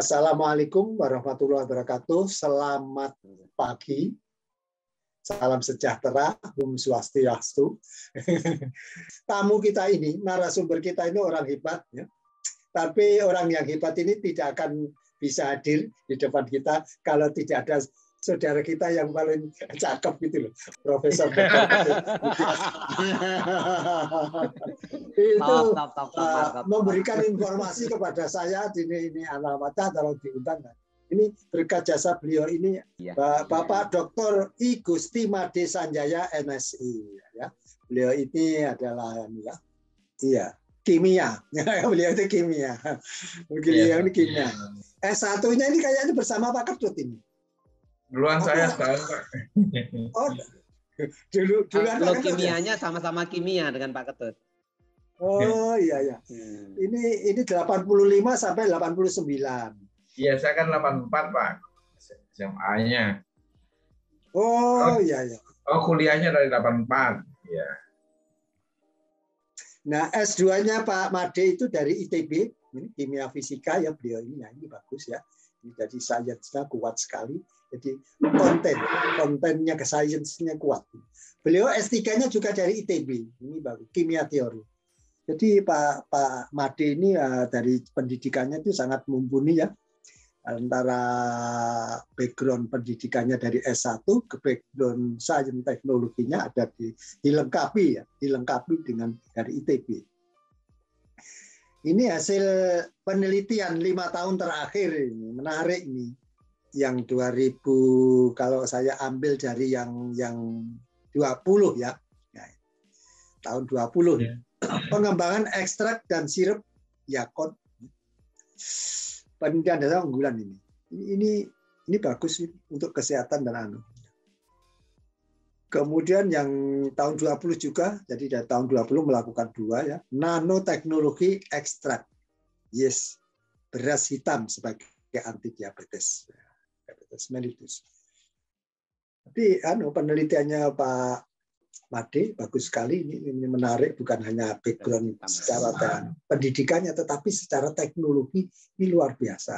Assalamualaikum warahmatullahi wabarakatuh. Selamat pagi. Salam sejahtera, Om Swastiastu. Tamu kita ini, narasumber kita ini orang hebat, ya. Tapi orang yang hebat ini tidak akan bisa hadir di depan kita kalau tidak ada saudara kita yang paling cakep gitu loh, Profesor itu memberikan informasi kepada saya ini alamatnya kalau diundang. Ini berkat jasa beliau ini Bapak Dr. I Gusti Made Sanjaya MSI ya. Beliau ini adalah kimia. Beliau itu kimia. Beliau ini kimia. S1-nya ini kayaknya bersama Pak Ketut ini. Duluan saya setahun, Pak. Oh, duluan Pak kimianya sama-sama kimia dengan Pak Ketut. Oh iya. Ini 85 sampai 89. Iya, saya kan 84, Pak. SMA-nya. Oh iya. Oh, kuliahnya dari 84. Iya. Nah, S2-nya Pak Made itu dari ITB, ini kimia fisika ya beliau ini. Nah, ini bagus ya. Ini jadi sainsnya kuat sekali. Jadi kontennya ke sainsnya kuat. Beliau S3-nya juga dari ITB. Ini bagus, kimia teori. Jadi Pak Made ini dari pendidikannya itu sangat mumpuni ya. Antara background pendidikannya dari S1 ke background sains teknologinya ada dilengkapi dengan dari ITB. Ini hasil penelitian 5 tahun terakhir ini, menarik ini. Yang 2000 kalau saya ambil dari yang 20 ya. Tahun 20. Ya. Pengembangan ekstrak dan sirup Yakult. Penelitian dasar unggulan ini. Ini bagus untuk kesehatan dan Kemudian yang tahun 20 juga, jadi dari tahun 20 melakukan 2 ya, nanoteknologi ekstrak. Yes, beras hitam sebagai anti diabetes. Diabetes mellitus. Tapi penelitiannya Pak Made bagus sekali, ini menarik, bukan hanya background secara pendidikannya tetapi secara teknologi ini luar biasa.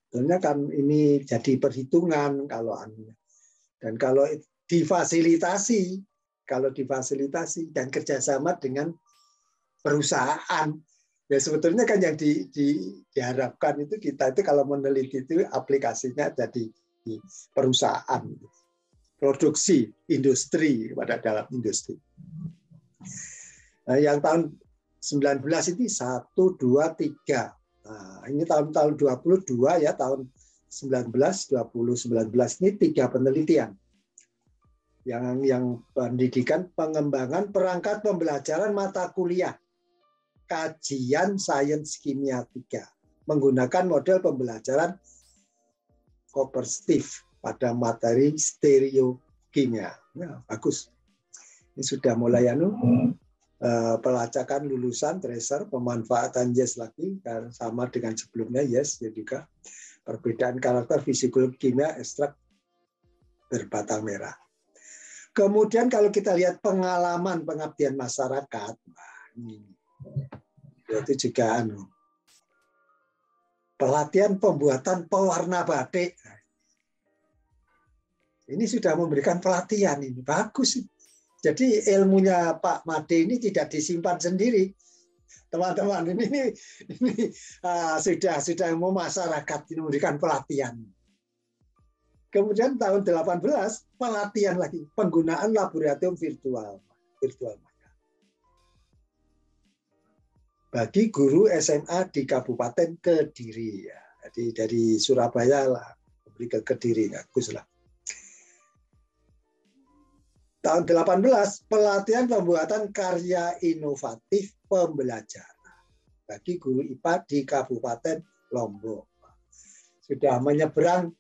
Sebenarnya kan ini jadi perhitungan dan kalau difasilitasi dan kerjasama dengan perusahaan ya sebetulnya kan yang diharapkan itu kita itu kalau meneliti itu aplikasinya jadi di perusahaan. Produksi industri pada dalam industri. Nah, yang tahun 19 ini 1, 2, 3. Nah, ini tahun 22 ya, tahun 19, 20, 19 ini 3 penelitian. Yang pendidikan pengembangan perangkat pembelajaran mata kuliah kajian sains kimia 3 menggunakan model pembelajaran kooperatif pada materi stereokimia. Nah, bagus. Ini sudah mulai pelacakan lulusan tracer, pemanfaatan YES lagi sama dengan sebelumnya YES ya juga. Perbedaan karakter fisikologi kimia ekstrak berbatang merah. Kemudian kalau kita lihat pengalaman pengabdian masyarakat, itu juga pelatihan pembuatan pewarna batik. Ini sudah memberikan pelatihan ini bagus. Jadi ilmunya Pak Made ini tidak disimpan sendiri, teman-teman. Ini sudah mau masyarakat ini memberikan pelatihan. Kemudian tahun 18 pelatihan lagi penggunaan laboratorium virtual bagi guru SMA di Kabupaten Kediri ya. Jadi dari Surabaya lah beri ke Kediri bagus lah. Tahun 18, pelatihan pembuatan karya inovatif pembelajaran bagi guru IPA di Kabupaten Lombok. Sudah menyeberang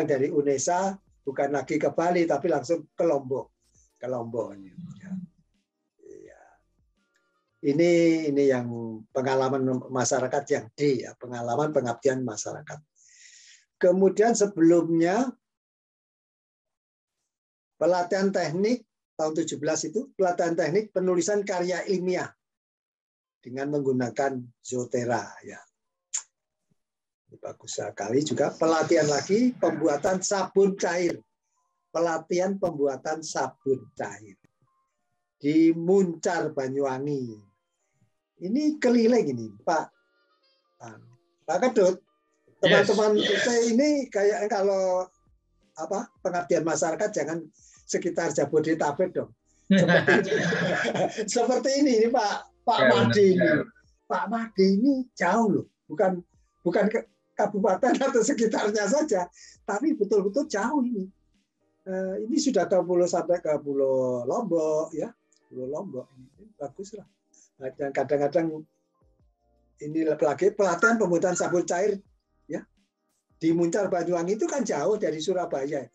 dari UNESA, bukan lagi ke Bali, tapi langsung ke Lombok. Ini yang pengalaman masyarakat yang D, ya, pengalaman pengabdian masyarakat. Kemudian sebelumnya, pelatihan teknik tahun 17 itu pelatihan teknik penulisan karya ilmiah dengan menggunakan Zotera ya. Ini bagus sekali juga. Pelatihan lagi pembuatan sabun cair. Pelatihan pembuatan sabun cair di Muncar Banyuwangi. Ini keliling ini, Pak Ketut. Teman-teman kita ini kayak kalau pengabdian masyarakat jangan sekitar Jabodetabek dong. Seperti ini Pak Made ini. Pak Made ini jauh loh, bukan kabupaten atau sekitarnya saja, tapi betul-betul jauh ini. Ini sudah ke pulau sampai ke Pulau Lombok ya, Pulau Lombok ini bagus lah. Dan kadang-kadang ini lagi pelatihan pembuatan sabun cair ya di Muncar Banyuwangi itu kan jauh dari Surabaya.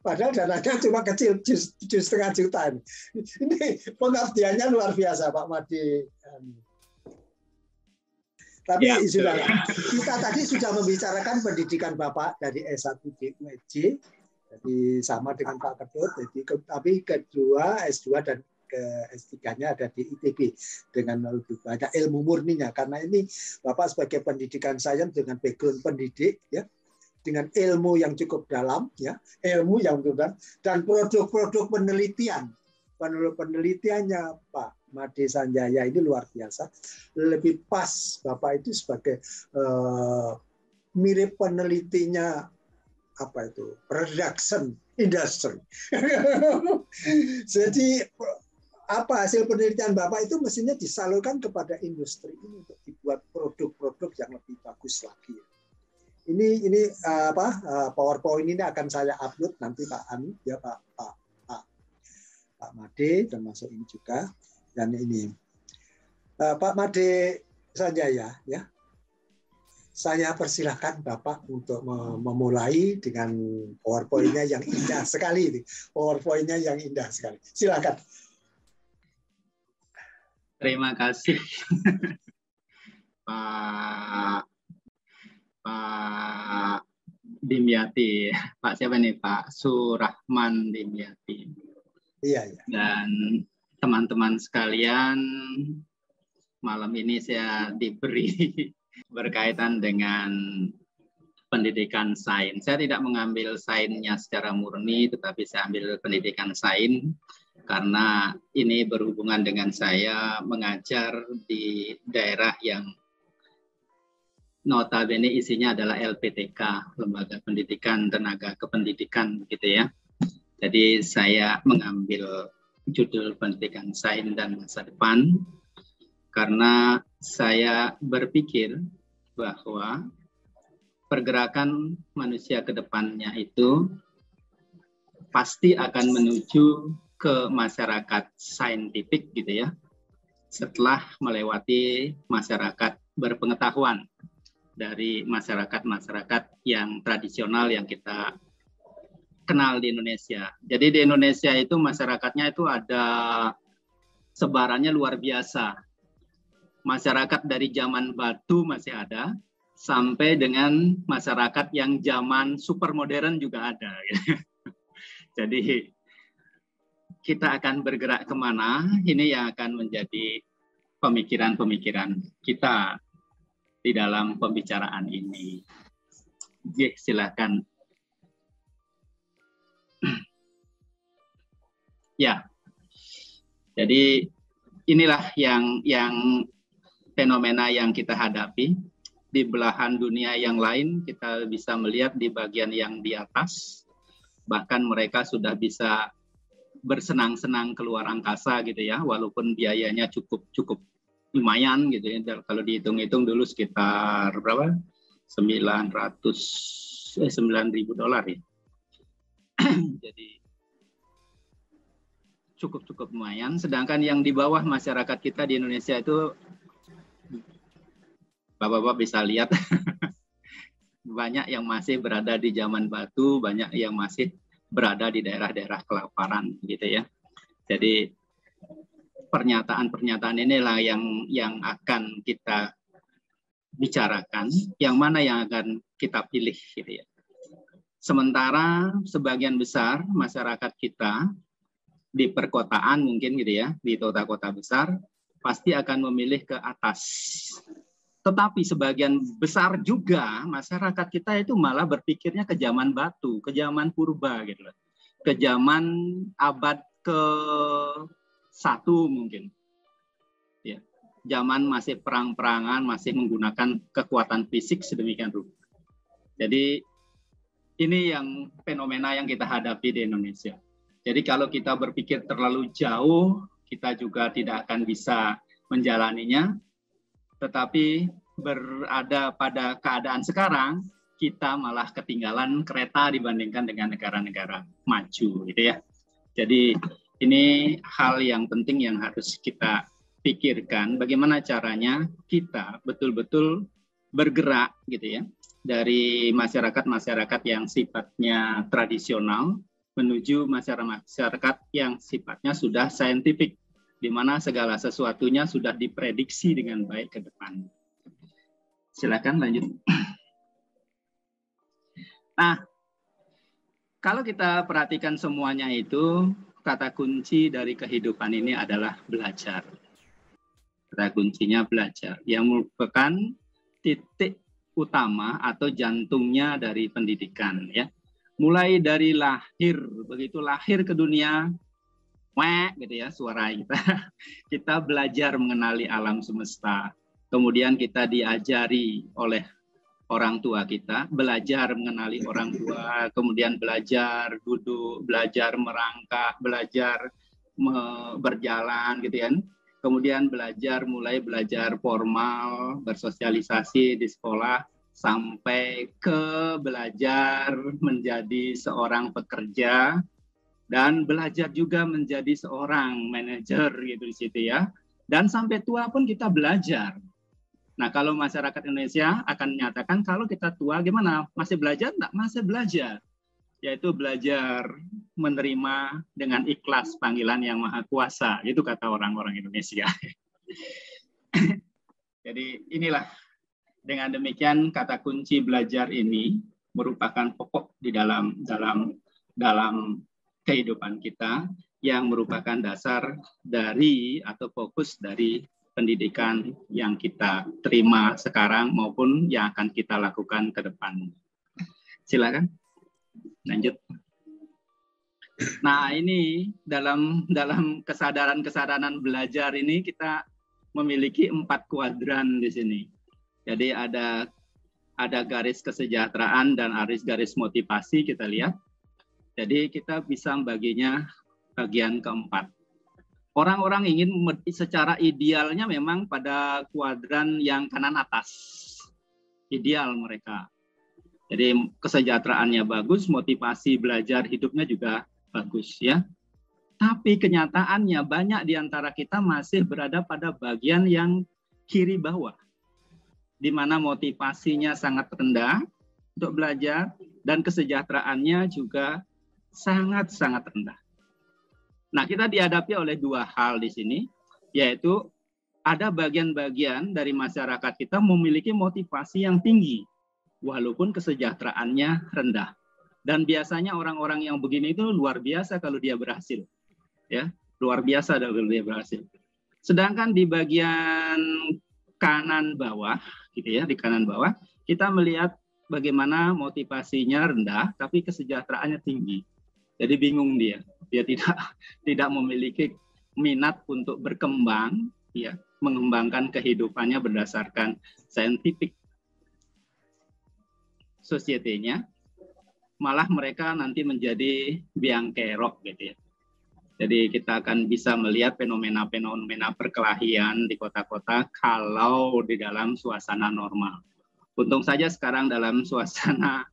Padahal dananya cuma kecil, 7,5 juta. Ini pengabdiannya luar biasa Pak Made. Tapi ya, sudahlah. Kita tadi sudah membicarakan pendidikan Bapak dari S1 di UNJ, jadi sama dengan Pak Ketut. Jadi, tapi kedua S2 dan ke S3-nya ada di ITB dengan lebih banyak ilmu murninya. Karena ini Bapak sebagai pendidikan sains dengan background pendidik, ya, dengan ilmu yang cukup dalam, ya, ilmu yang dalam, dan produk-produk penelitian. Penelitiannya Pak Made Sanjaya ini luar biasa. Lebih pas Bapak itu sebagai mirip penelitinya production industry. Jadi hasil penelitian Bapak itu mestinya disalurkan kepada industri ini untuk dibuat produk-produk yang lebih bagus lagi. Ini PowerPoint ini akan saya upload nanti Pak Made, termasuk ini juga. Dan ini Pak Made Sanjaya, ya, saya persilahkan Bapak untuk memulai dengan PowerPoint-nya yang indah sekali. PowerPoint-nya yang indah sekali. Silakan. Terima kasih Pak Dimyati. Pak siapa nih? Pak Surahman Dimyati. Iya. Dan teman-teman sekalian, malam ini saya diberi berkaitan dengan pendidikan sains. Saya tidak mengambil sainsnya secara murni, tetapi saya ambil pendidikan sains karena ini berhubungan dengan saya mengajar di daerah yang notabene isinya adalah LPTK, Lembaga Pendidikan Tenaga Kependidikan, begitu ya. Jadi saya mengambil judul pendidikan sains dan masa depan karena saya berpikir bahwa pergerakan manusia ke depannya itu pasti akan menuju ke masyarakat saintifik gitu ya, setelah melewati masyarakat berpengetahuan dari masyarakat-masyarakat yang tradisional yang kita kenal di Indonesia. Jadi di Indonesia itu masyarakatnya itu ada sebarannya luar biasa. Masyarakat dari zaman batu masih ada, sampai dengan masyarakat yang zaman super modern juga ada. Jadi kita akan bergerak kemana, ini yang akan menjadi pemikiran-pemikiran kita di dalam pembicaraan ini. Silakan. Ya, jadi inilah yang fenomena yang kita hadapi. Di belahan dunia yang lain kita bisa melihat di bagian yang di atas, bahkan mereka sudah bisa bersenang-senang keluar angkasa gitu ya, walaupun biayanya cukup lumayan gitu ya. Kalau dihitung-hitung dulu sekitar berapa? 9.000 dolar ya. Jadi cukup lumayan. Sedangkan yang di bawah masyarakat kita di Indonesia itu, Bapak-bapak bisa lihat, banyak yang masih berada di zaman batu, banyak yang masih berada di daerah-daerah kelaparan, gitu ya. Jadi pernyataan-pernyataan inilah yang akan kita bicarakan, yang mana yang akan kita pilih, gitu ya. Sementara sebagian besar masyarakat kita di perkotaan mungkin gitu ya, di kota-kota besar pasti akan memilih ke atas. Tetapi sebagian besar juga masyarakat kita itu malah berpikirnya ke zaman batu, ke zaman purba gitu loh. Ke zaman abad ke-1 mungkin. Ya. Zaman masih perang-perangan, masih menggunakan kekuatan fisik sedemikian rupa. Jadi ini yang fenomena yang kita hadapi di Indonesia. Jadi kalau kita berpikir terlalu jauh, kita juga tidak akan bisa menjalaninya. Tetapi berada pada keadaan sekarang, kita malah ketinggalan kereta dibandingkan dengan negara-negara maju, gitu ya. Jadi ini hal yang penting yang harus kita pikirkan. Bagaimana caranya kita betul-betul bergerak, gitu ya, dari masyarakat-masyarakat yang sifatnya tradisional menuju masyarakat yang sifatnya sudah saintifik, di mana segala sesuatunya sudah diprediksi dengan baik ke depan. Silakan lanjut. Nah, kalau kita perhatikan semuanya itu, kata kunci dari kehidupan ini adalah belajar. Kata kuncinya belajar, yang merupakan titik utama atau jantungnya dari pendidikan, ya. Mulai dari lahir, begitu lahir ke dunia, gitu ya suara kita belajar mengenali alam semesta. Kemudian kita diajari oleh orang tua kita, belajar mengenali orang tua, kemudian belajar duduk, belajar merangkak, belajar berjalan gitu ya. Kemudian mulai belajar formal, bersosialisasi di sekolah, sampai ke belajar menjadi seorang pekerja, dan belajar juga menjadi seorang manajer gitu di situ ya. Dan sampai tua pun kita belajar. Nah, kalau masyarakat Indonesia akan menyatakan kalau kita tua gimana? Masih belajar enggak? Masih belajar. Yaitu belajar menerima dengan ikhlas panggilan Yang Maha Kuasa. Itu kata orang-orang Indonesia. Jadi inilah, dengan demikian kata kunci belajar ini merupakan pokok di dalam kehidupan kita, yang merupakan dasar dari atau fokus dari pendidikan yang kita terima sekarang maupun yang akan kita lakukan ke depan. Silakan lanjut. Nah, ini dalam kesadaran belajar ini kita memiliki 4 kuadran di sini. Jadi ada garis kesejahteraan dan garis motivasi kita lihat. Jadi kita bisa membaginya bagian keempat. Orang-orang ingin secara idealnya memang pada kuadran yang kanan atas. Ideal mereka. Jadi kesejahteraannya bagus, motivasi belajar hidupnya juga bagus ya. Tapi kenyataannya banyak di antara kita masih berada pada bagian yang kiri bawah, di mana motivasinya sangat rendah untuk belajar dan kesejahteraannya juga sangat-sangat rendah. Nah, kita dihadapi oleh 2 hal di sini, yaitu ada bagian-bagian dari masyarakat kita memiliki motivasi yang tinggi, walaupun kesejahteraannya rendah. Dan biasanya orang-orang yang begini itu luar biasa kalau dia berhasil. Ya, luar biasa kalau dia berhasil. Sedangkan di bagian kanan bawah, gitu ya, di kanan bawah, kita melihat bagaimana motivasinya rendah, tapi kesejahteraannya tinggi. Jadi bingung dia tidak memiliki minat untuk berkembang, ya, mengembangkan kehidupannya berdasarkan scientific society-nya, malah mereka nanti menjadi biang kerok gitu ya. Jadi kita akan bisa melihat fenomena-fenomena perkelahian di kota-kota kalau di dalam suasana normal. Untung saja sekarang dalam suasana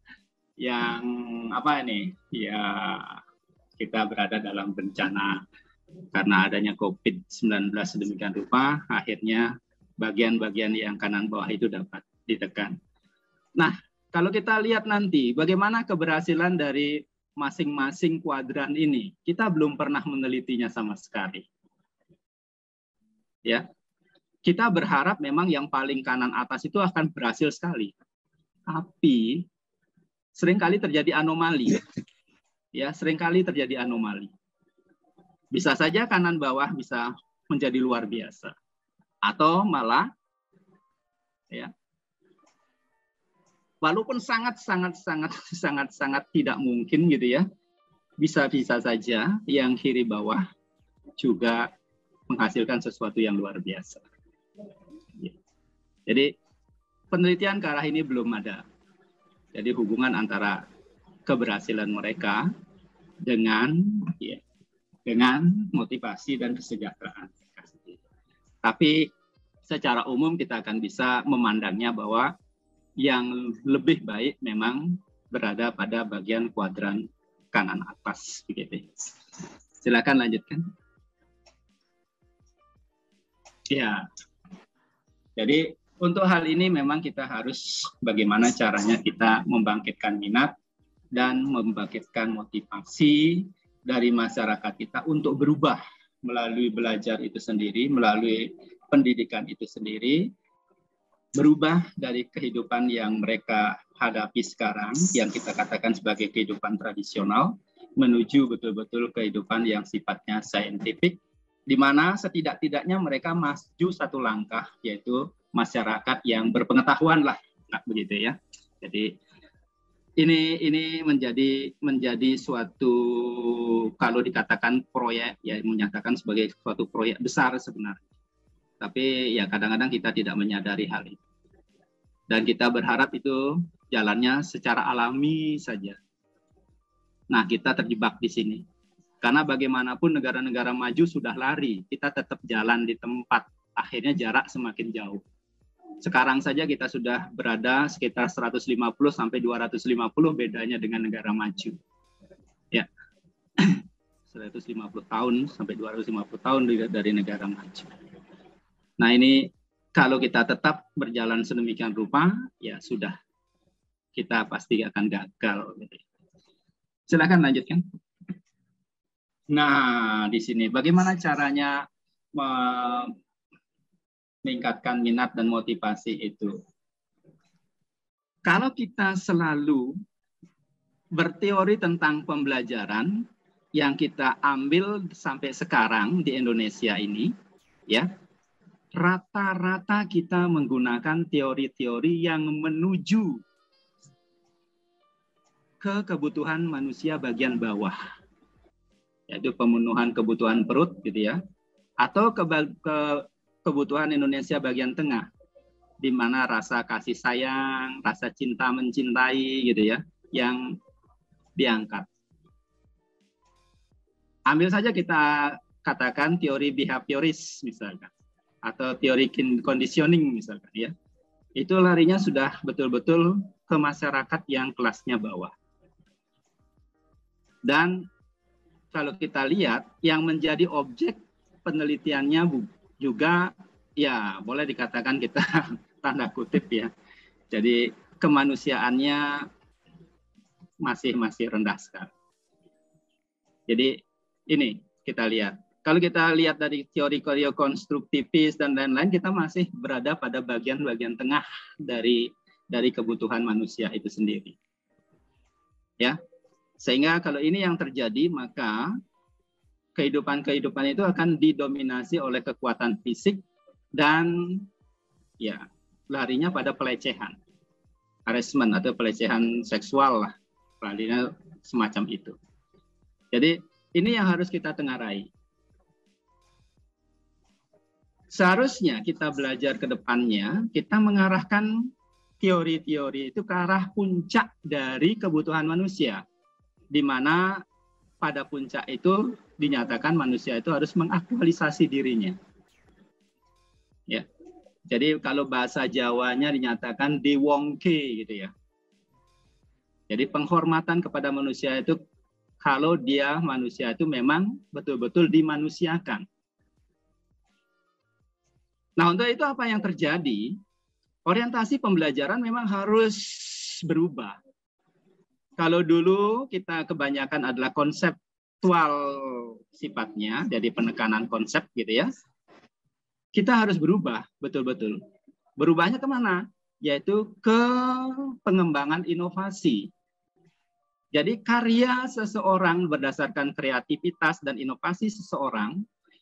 yang ya kita berada dalam bencana karena adanya COVID-19 sedemikian rupa, akhirnya bagian-bagian yang kanan bawah itu dapat ditekan. Nah, kalau kita lihat nanti bagaimana keberhasilan dari masing-masing kuadran ini, kita belum pernah menelitinya sama sekali. Ya, kita berharap memang yang paling kanan atas itu akan berhasil sekali, tapi seringkali terjadi anomali. Ya, seringkali terjadi anomali. Bisa saja kanan bawah bisa menjadi luar biasa, atau malah ya. Walaupun sangat tidak mungkin gitu ya, bisa saja yang kiri bawah juga menghasilkan sesuatu yang luar biasa. Jadi penelitian ke arah ini belum ada. Jadi hubungan antara keberhasilan mereka dengan motivasi dan kesejahteraan. Tapi secara umum kita akan bisa memandangnya bahwa yang lebih baik memang berada pada bagian kuadran kanan atas. Begitu. Silakan lanjutkan. Ya, jadi untuk hal ini memang kita harus bagaimana caranya kita membangkitkan minat dan membangkitkan motivasi dari masyarakat kita untuk berubah melalui belajar itu sendiri, melalui pendidikan itu sendiri, berubah dari kehidupan yang mereka hadapi sekarang, yang kita katakan sebagai kehidupan tradisional, menuju betul-betul kehidupan yang sifatnya saintifik, di mana setidak-tidaknya mereka maju satu langkah, yaitu masyarakat yang berpengetahuan lah, begitu ya. Jadi ini menjadi suatu, kalau dikatakan proyek, ya menyatakan sebagai suatu proyek besar sebenarnya. Tapi ya kadang-kadang kita tidak menyadari hal itu. Dan kita berharap itu jalannya secara alami saja. Nah, kita terjebak di sini. Karena bagaimanapun negara-negara maju sudah lari, kita tetap jalan di tempat. Akhirnya jarak semakin jauh. Sekarang saja kita sudah berada sekitar 150 sampai 250 bedanya dengan negara maju. Ya. 150 tahun sampai 250 tahun dari negara maju. Nah, ini kalau kita tetap berjalan sedemikian rupa, ya sudah, kita pasti akan gagal. Silakan lanjutkan. Nah, di sini bagaimana caranya meningkatkan minat dan motivasi itu? Kalau kita selalu berteori tentang pembelajaran yang kita ambil sampai sekarang di Indonesia ini, ya, rata-rata kita menggunakan teori-teori yang menuju ke kebutuhan manusia bagian bawah, yaitu pemenuhan kebutuhan perut, gitu ya, atau kebutuhan Indonesia bagian tengah, di mana rasa kasih sayang, rasa cinta mencintai, gitu ya, yang diangkat. Ambil saja kita katakan teori behavioris misalkan, atau teori conditioning misalkan, ya, itu larinya sudah betul-betul ke masyarakat yang kelasnya bawah. Dan kalau kita lihat yang menjadi objek penelitiannya juga, ya boleh dikatakan kita tanda kutip ya, jadi kemanusiaannya masih rendah sekali. Jadi ini kita lihat. Kalau kita lihat dari teori konstruktivis dan lain-lain, kita masih berada pada bagian-bagian tengah dari kebutuhan manusia itu sendiri. Ya, sehingga kalau ini yang terjadi, maka kehidupan itu akan didominasi oleh kekuatan fisik dan ya larinya pada pelecehan, harassment atau pelecehan seksual lah, larinya semacam itu. Jadi ini yang harus kita tengarai. Seharusnya kita belajar ke depannya, kita mengarahkan teori-teori itu ke arah puncak dari kebutuhan manusia, di mana pada puncak itu dinyatakan manusia itu harus mengaktualisasi dirinya. Ya, jadi kalau bahasa Jawanya dinyatakan diwongke gitu ya. Jadi penghormatan kepada manusia itu kalau dia manusia itu memang betul-betul dimanusiakan. Nah, untuk itu apa yang terjadi? Orientasi pembelajaran memang harus berubah. Kalau dulu kita kebanyakan adalah konseptual sifatnya, jadi penekanan konsep gitu ya. Kita harus berubah betul-betul. Berubahnya kemana? Yaitu ke pengembangan inovasi. Jadi karya seseorang berdasarkan kreativitas dan inovasi seseorang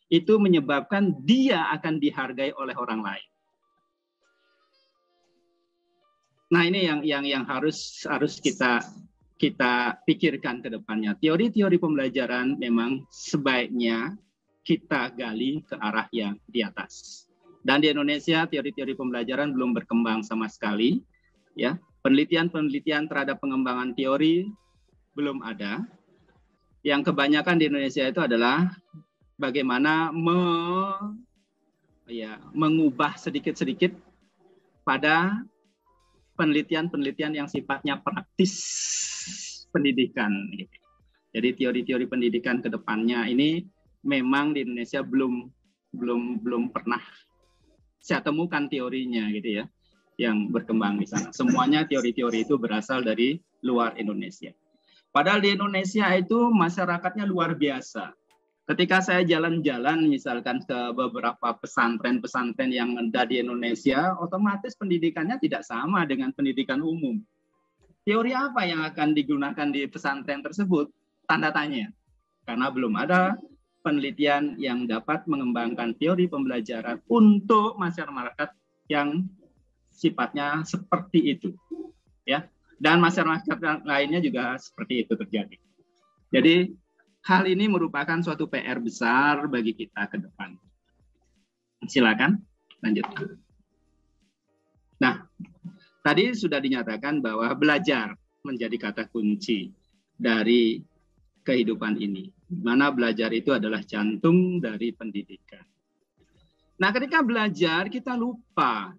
itu menyebabkan dia akan dihargai oleh orang lain. Nah, ini yang harus kita pikirkan ke depannya. Teori-teori pembelajaran memang sebaiknya kita gali ke arah yang di atas. Dan di Indonesia teori-teori pembelajaran belum berkembang sama sekali, ya. Penelitian-penelitian terhadap pengembangan teori belum ada. Yang kebanyakan di Indonesia itu adalah bagaimana mengubah sedikit-sedikit pada penelitian-penelitian yang sifatnya praktis pendidikan. Jadi teori-teori pendidikan ke depannya ini memang di Indonesia belum pernah saya temukan teorinya gitu ya, yang berkembang di sana. Semuanya teori-teori itu berasal dari luar Indonesia. Padahal di Indonesia itu masyarakatnya luar biasa. Ketika saya jalan-jalan misalkan ke beberapa pesantren-pesantren yang ada di Indonesia, otomatis pendidikannya tidak sama dengan pendidikan umum. Teori apa yang akan digunakan di pesantren tersebut? Tanda tanya. Karena belum ada penelitian yang dapat mengembangkan teori pembelajaran untuk masyarakat yang sifatnya seperti itu. Ya. Dan masyarakat lainnya juga seperti itu terjadi. Jadi hal ini merupakan suatu PR besar bagi kita ke depan. Silakan lanjutkan. Nah, tadi sudah dinyatakan bahwa belajar menjadi kata kunci dari kehidupan ini. Di mana belajar itu adalah jantung dari pendidikan. Nah, ketika belajar kita lupa,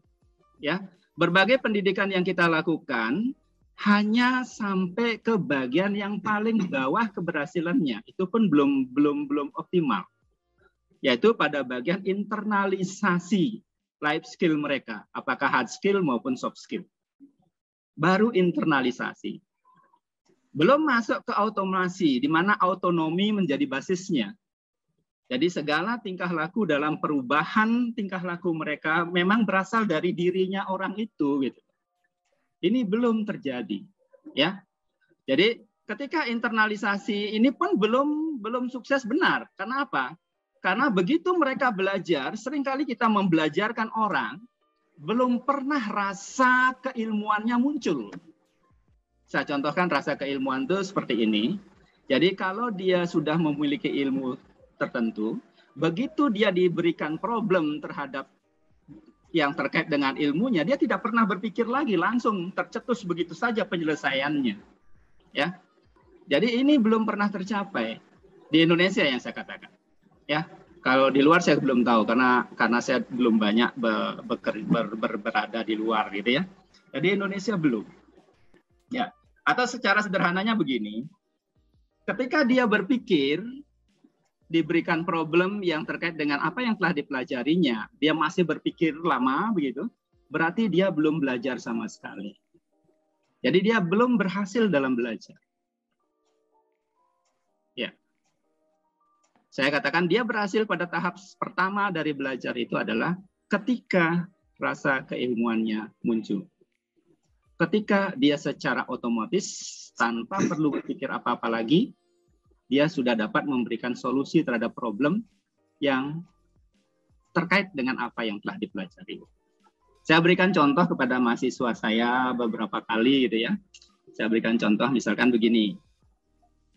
ya, berbagai pendidikan yang kita lakukan hanya sampai ke bagian yang paling bawah keberhasilannya, itu pun belum optimal, yaitu pada bagian internalisasi life skill mereka, apakah hard skill maupun soft skill. Baru internalisasi, belum masuk ke automasi, di mana autonomi menjadi basisnya. Jadi segala tingkah laku dalam perubahan tingkah laku mereka memang berasal dari dirinya orang itu, gitu. Ini belum terjadi, ya. Jadi ketika internalisasi ini pun belum sukses benar. Karena apa? Karena begitu mereka belajar, seringkali kita membelajarkan orang, belum pernah rasa keilmuannya muncul. Saya contohkan rasa keilmuan itu seperti ini. Jadi kalau dia sudah memiliki ilmu tertentu, begitu dia diberikan problem terhadap yang terkait dengan ilmunya, dia tidak pernah berpikir lagi, langsung tercetus begitu saja penyelesaiannya. Ya, jadi ini belum pernah tercapai di Indonesia yang saya katakan. Ya, kalau di luar saya belum tahu karena saya belum banyak berada di luar gitu ya. Jadi Indonesia belum. Ya, atau secara sederhananya begini, ketika dia berpikir diberikan problem yang terkait dengan apa yang telah dipelajarinya, dia masih berpikir lama begitu, berarti dia belum belajar sama sekali. Jadi dia belum berhasil dalam belajar. Ya. Saya katakan dia berhasil pada tahap pertama dari belajar itu adalah ketika rasa keilmuannya muncul. Ketika dia secara otomatis tanpa perlu berpikir apa-apa lagi, dia sudah dapat memberikan solusi terhadap problem yang terkait dengan apa yang telah dipelajari. Saya berikan contoh kepada mahasiswa saya beberapa kali gitu ya. Saya berikan contoh misalkan begini.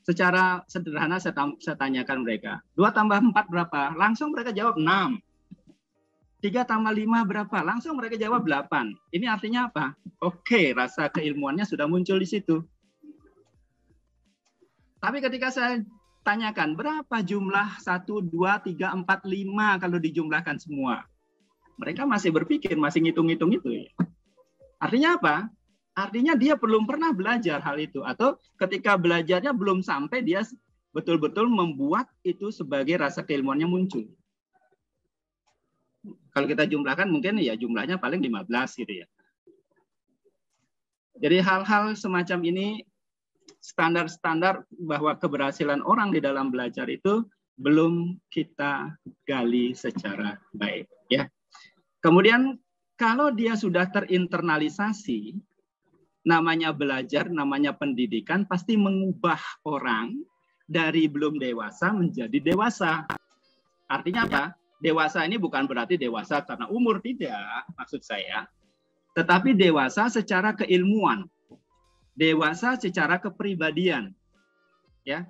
Secara sederhana saya tanyakan mereka, 2 tambah 4 berapa? Langsung mereka jawab 6. 3 tambah 5 berapa? Langsung mereka jawab 8. Ini artinya apa? Oke, rasa keilmuannya sudah muncul di situ. Tapi ketika saya tanyakan berapa jumlah 1, 2, 3, 4, 5 kalau dijumlahkan semua. Mereka masih berpikir, masih ngitung-ngitung itu. Artinya apa? Artinya dia belum pernah belajar hal itu. Atau ketika belajarnya belum sampai dia betul-betul membuat itu sebagai rasa keilmuannya muncul. Kalau kita jumlahkan mungkin ya jumlahnya paling 15 gitu ya. Jadi hal-hal semacam ini standar-standar bahwa keberhasilan orang di dalam belajar itu belum kita gali secara baik, ya. Kemudian kalau dia sudah terinternalisasi, namanya belajar, namanya pendidikan pasti mengubah orang dari belum dewasa menjadi dewasa. Artinya apa? Dewasa ini bukan berarti dewasa karena umur, tidak, maksud saya. tetapi dewasa secara keilmuan, dewasa secara kepribadian. Ya,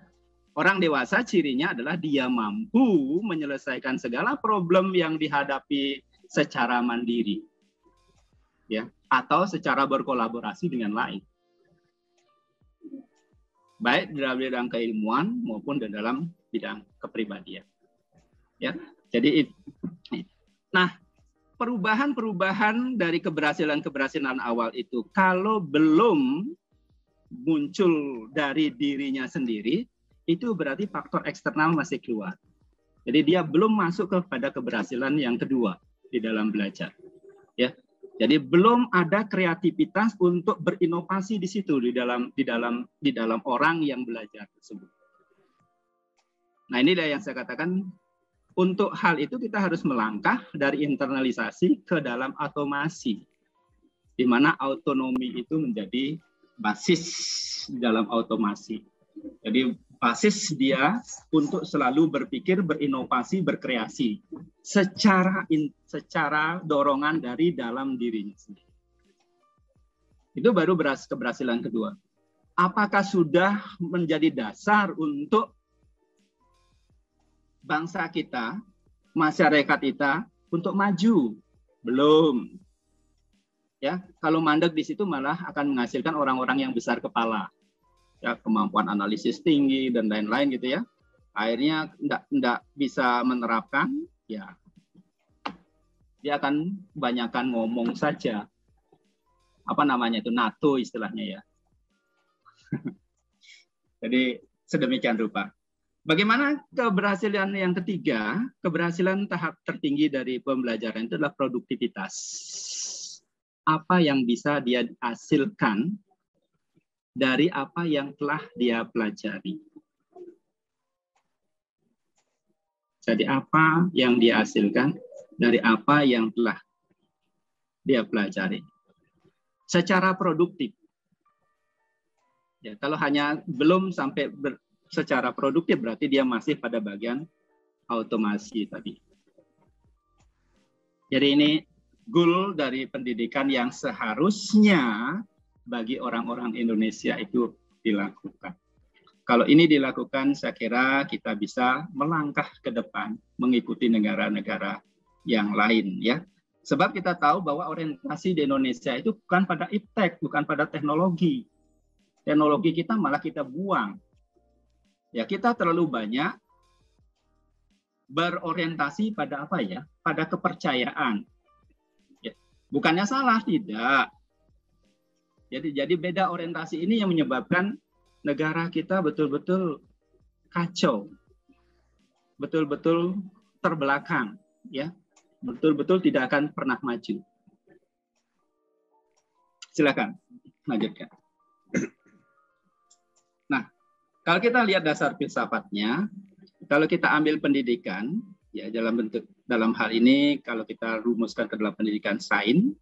orang dewasa cirinya adalah dia mampu menyelesaikan segala problem yang dihadapi secara mandiri, ya, atau secara berkolaborasi dengan lain, baik dalam bidang keilmuan maupun dalam bidang kepribadian. Ya, jadi nah, perubahan-perubahan dari keberhasilan-keberhasilan awal itu kalau belum muncul dari dirinya sendiri, itu berarti faktor eksternal masih keluar. Jadi dia belum masuk kepada keberhasilan yang kedua di dalam belajar. Ya. Jadi belum ada kreativitas untuk berinovasi di situ di dalam orang yang belajar tersebut. Nah, inilah yang saya katakan, untuk hal itu kita harus melangkah dari internalisasi ke dalam otomasi, di mana autonomi itu menjadi basis dalam otomasi. Jadi basis dia untuk selalu berpikir, berinovasi, berkreasi secara dorongan dari dalam dirinya sendiri. Itu baru keberhasilan kedua. Apakah sudah menjadi dasar untuk bangsa kita, masyarakat kita untuk maju? Belum. Ya, kalau mandek di situ malah akan menghasilkan orang-orang yang besar kepala, ya, kemampuan analisis tinggi dan lain-lain gitu ya. Akhirnya tidak bisa menerapkan, ya, dia akan kebanyakan ngomong saja. Apa namanya itu, NATO istilahnya ya. Jadi sedemikian rupa. Bagaimana keberhasilan yang ketiga? Keberhasilan tahap tertinggi dari pembelajaran itu adalah produktivitas. Apa yang bisa dia hasilkan dari apa yang telah dia pelajari. Jadi apa yang dia hasilkan dari apa yang telah dia pelajari. Secara produktif. Ya, kalau hanya belum sampai secara produktif berarti dia masih pada bagian otomasi tadi. Jadi ini goal dari pendidikan yang seharusnya bagi orang-orang Indonesia itu dilakukan. Kalau ini dilakukan, saya kira kita bisa melangkah ke depan mengikuti negara-negara yang lain, ya. Sebab kita tahu bahwa orientasi di Indonesia itu bukan pada iptek, bukan pada teknologi. Teknologi kita malah kita buang. Ya, kita terlalu banyak berorientasi pada apa ya? Pada kepercayaan. Ya, bukannya salah, tidak. Jadi beda orientasi ini yang menyebabkan negara kita betul-betul kacau, betul-betul terbelakang, ya, betul-betul tidak akan pernah maju. Silakan lanjutkan. Nah, kalau kita lihat dasar filsafatnya, kalau kita ambil pendidikan, ya dalam hal ini kalau kita rumuskan ke dalam pendidikan sains.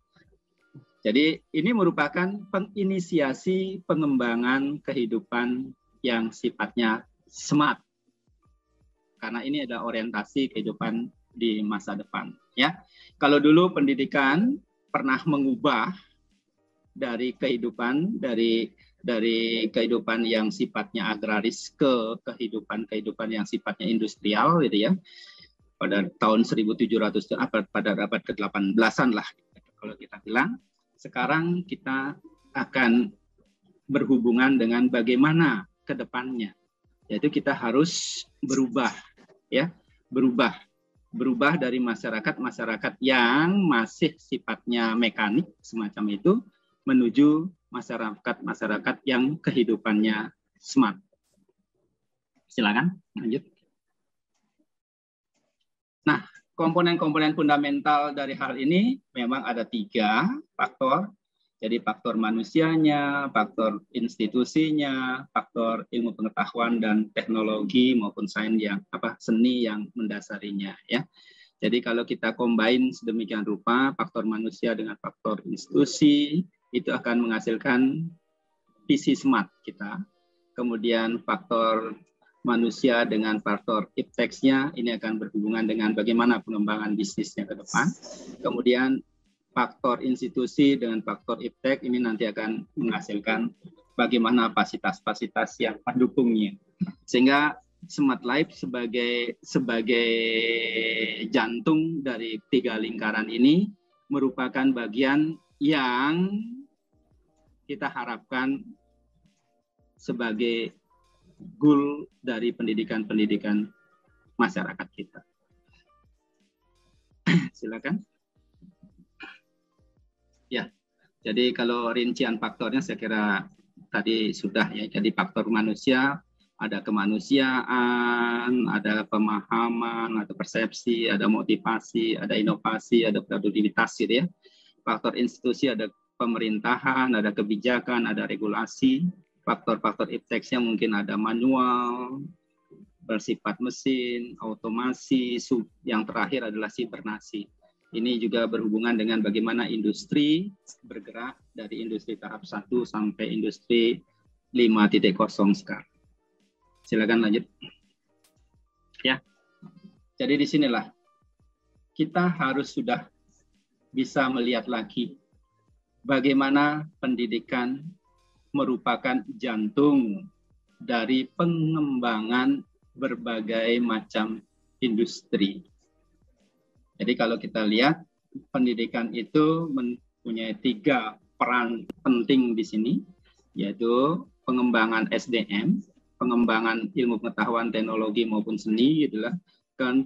Jadi ini merupakan penginisiasi pengembangan kehidupan yang sifatnya smart. Karena ini adalah orientasi kehidupan di masa depan. Ya, kalau dulu pendidikan pernah mengubah dari kehidupan kehidupan yang sifatnya agraris ke kehidupan yang sifatnya industrial, gitu ya. Pada tahun 1700 pada abad ke-18-an lah, kalau kita bilang. Sekarang kita akan berhubungan dengan bagaimana ke depannya. Yaitu kita harus berubah, ya, berubah dari masyarakat yang masih sifatnya mekanik semacam itu menuju masyarakat yang kehidupannya smart. Silakan lanjut. Nah, komponen-komponen fundamental dari hal ini memang ada 3 faktor. Jadi faktor manusianya, faktor institusinya, faktor ilmu pengetahuan dan teknologi maupun seni yang mendasarinya, ya. Jadi kalau kita combine sedemikian rupa faktor manusia dengan faktor institusi, itu akan menghasilkan visi smart kita. Kemudian faktor manusia dengan faktor ipteksnya ini akan berhubungan dengan bagaimana pengembangan bisnisnya ke depan. Kemudian faktor institusi dengan faktor iptek ini nanti akan menghasilkan bagaimana fasilitas-fasilitas yang mendukungnya. Sehingga Smart Life sebagai jantung dari 3 lingkaran ini merupakan bagian yang kita harapkan sebagai goal dari pendidikan masyarakat kita. Silakan. Ya, jadi kalau rincian faktornya saya kira tadi sudah ya. Jadi faktor manusia, ada kemanusiaan, ada pemahaman, ada persepsi, ada motivasi, ada inovasi, ada produktivitas gitu ya. Faktor institusi ada pemerintahan, ada kebijakan, ada regulasi. Faktor-faktor ipteksnya mungkin ada manual, bersifat mesin, otomasi, yang terakhir adalah hibernasi. Ini juga berhubungan dengan bagaimana industri bergerak dari industri tahap 1 sampai industri 5.0 sekarang. Silakan lanjut. Ya. Jadi di sinilah kita harus sudah bisa melihat lagi bagaimana pendidikan merupakan jantung dari pengembangan berbagai macam industri. Jadi kalau kita lihat pendidikan itu mempunyai 3 peran penting di sini, yaitu pengembangan SDM, pengembangan ilmu pengetahuan, teknologi maupun seni, gitulah. Dan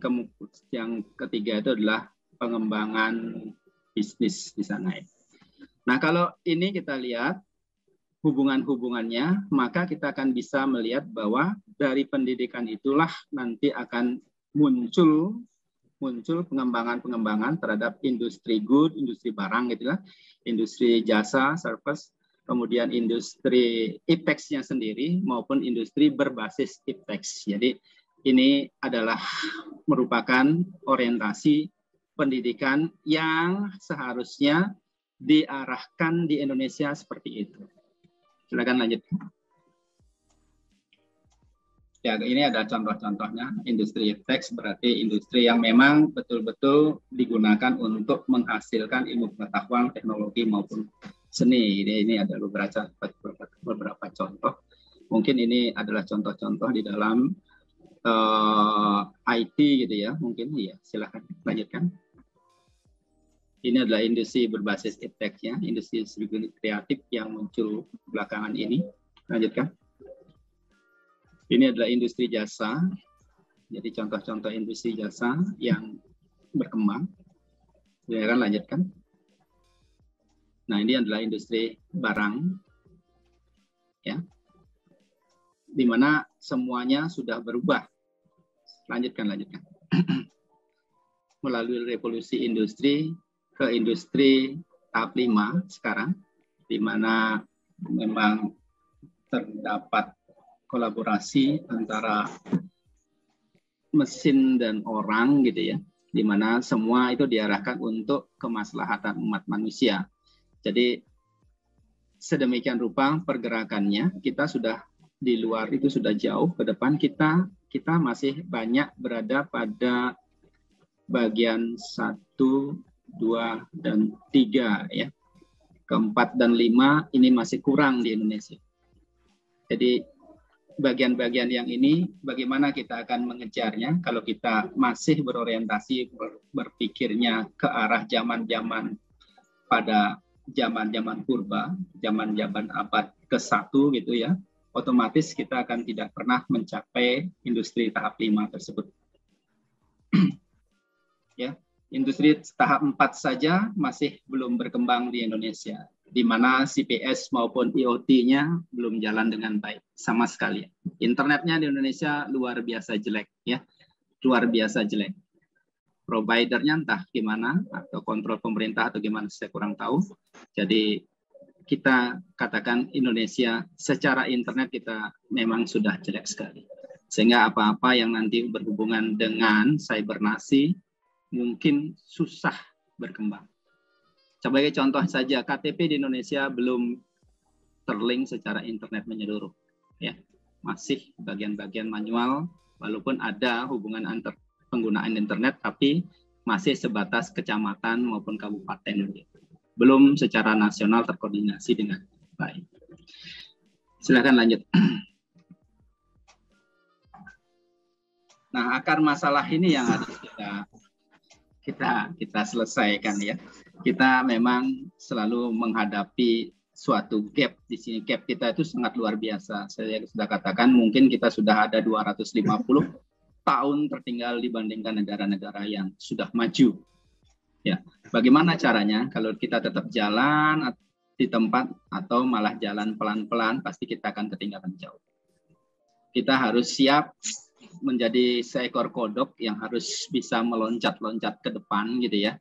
yang ketiga itu adalah pengembangan bisnis di sana. Nah, kalau ini kita lihat hubungan-hubungannya, maka kita akan bisa melihat bahwa dari pendidikan itulah nanti akan muncul pengembangan terhadap industri good, industri barang, gitulah, industri jasa, service, kemudian industri ipteksnya sendiri maupun industri berbasis ipteks. Jadi ini adalah merupakan orientasi pendidikan yang seharusnya diarahkan di Indonesia seperti itu. Silakan lanjut. Ya, ini ada contoh-contohnya. Industri ipteks berarti industri yang memang betul-betul digunakan untuk menghasilkan ilmu pengetahuan, teknologi maupun seni. Ini ada beberapa contoh. Mungkin ini adalah contoh-contoh di dalam IT gitu ya. Mungkin ya, silakan lanjutkan. Ini adalah industri berbasis iptek ya, industri kreatif yang muncul belakangan ini. Lanjutkan. Ini adalah industri jasa. Jadi contoh-contoh industri jasa yang berkembang. Silakan lanjutkan. Nah, ini adalah industri barang, ya, di mana semuanya sudah berubah. Lanjutkan. Melalui revolusi industri ke industri tahap 5 sekarang, di mana memang terdapat kolaborasi antara mesin dan orang, gitu ya, di mana semua itu diarahkan untuk kemaslahatan umat manusia. Jadi sedemikian rupa pergerakannya, kita sudah di luar itu sudah jauh ke depan, kita masih banyak berada pada bagian 1, 2, dan 3 ya. Keempat dan 5 ini masih kurang di Indonesia. Jadi bagian-bagian yang ini bagaimana kita akan mengejarnya kalau kita masih berorientasi berpikirnya ke arah zaman-zaman pada zaman-zaman purba, zaman-zaman abad ke-1 gitu ya, otomatis kita akan tidak pernah mencapai industri tahap 5 tersebut. Ya, industri tahap 4 saja masih belum berkembang di Indonesia, di mana CPS maupun IoT-nya belum jalan dengan baik sama sekali. Internetnya di Indonesia luar biasa jelek ya, luar biasa jelek. Providernya entah gimana, atau kontrol pemerintah atau gimana, saya kurang tahu. Jadi kita katakan Indonesia secara internet kita memang sudah jelek sekali. Sehingga apa-apa yang nanti berhubungan dengan cybernasi mungkin susah berkembang. Sebagai contoh saja, KTP di Indonesia belum terlink secara internet menyeluruh. Ya, masih bagian-bagian manual, walaupun ada hubungan antar penggunaan internet, tapi masih sebatas kecamatan maupun kabupaten. belum secara nasional terkoordinasi dengan baik. Silakan lanjut. Nah, akar masalah ini yang harus kita selesaikan ya. Kita memang selalu menghadapi suatu gap di sini. Gap kita itu sangat luar biasa. Saya sudah katakan mungkin kita sudah ada 250 tahun tertinggal dibandingkan negara-negara yang sudah maju. Ya, bagaimana caranya? Kalau kita tetap jalan di tempat atau malah jalan pelan-pelan, pasti kita akan ketinggalan jauh. Kita harus siap menjadi seekor kodok yang harus bisa meloncat-loncat ke depan gitu ya.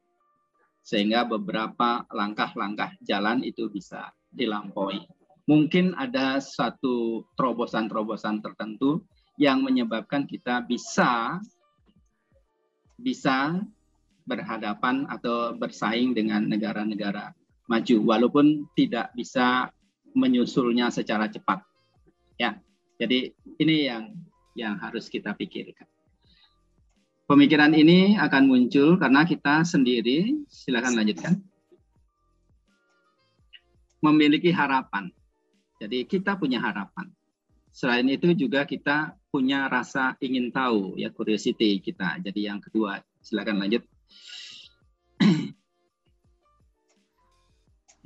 Sehingga beberapa langkah-langkah jalan itu bisa dilampaui. Mungkin ada satu terobosan-terobosan tertentu yang menyebabkan kita bisa berhadapan atau bersaing dengan negara-negara maju walaupun tidak bisa menyusulnya secara cepat. Ya. Jadi ini yang harus kita pikirkan. Pemikiran ini akan muncul karena kita sendiri, silakan lanjutkan, memiliki harapan. Jadi kita punya harapan. Selain itu juga kita punya rasa ingin tahu, ya, curiosity kita. Jadi yang kedua, silakan lanjut.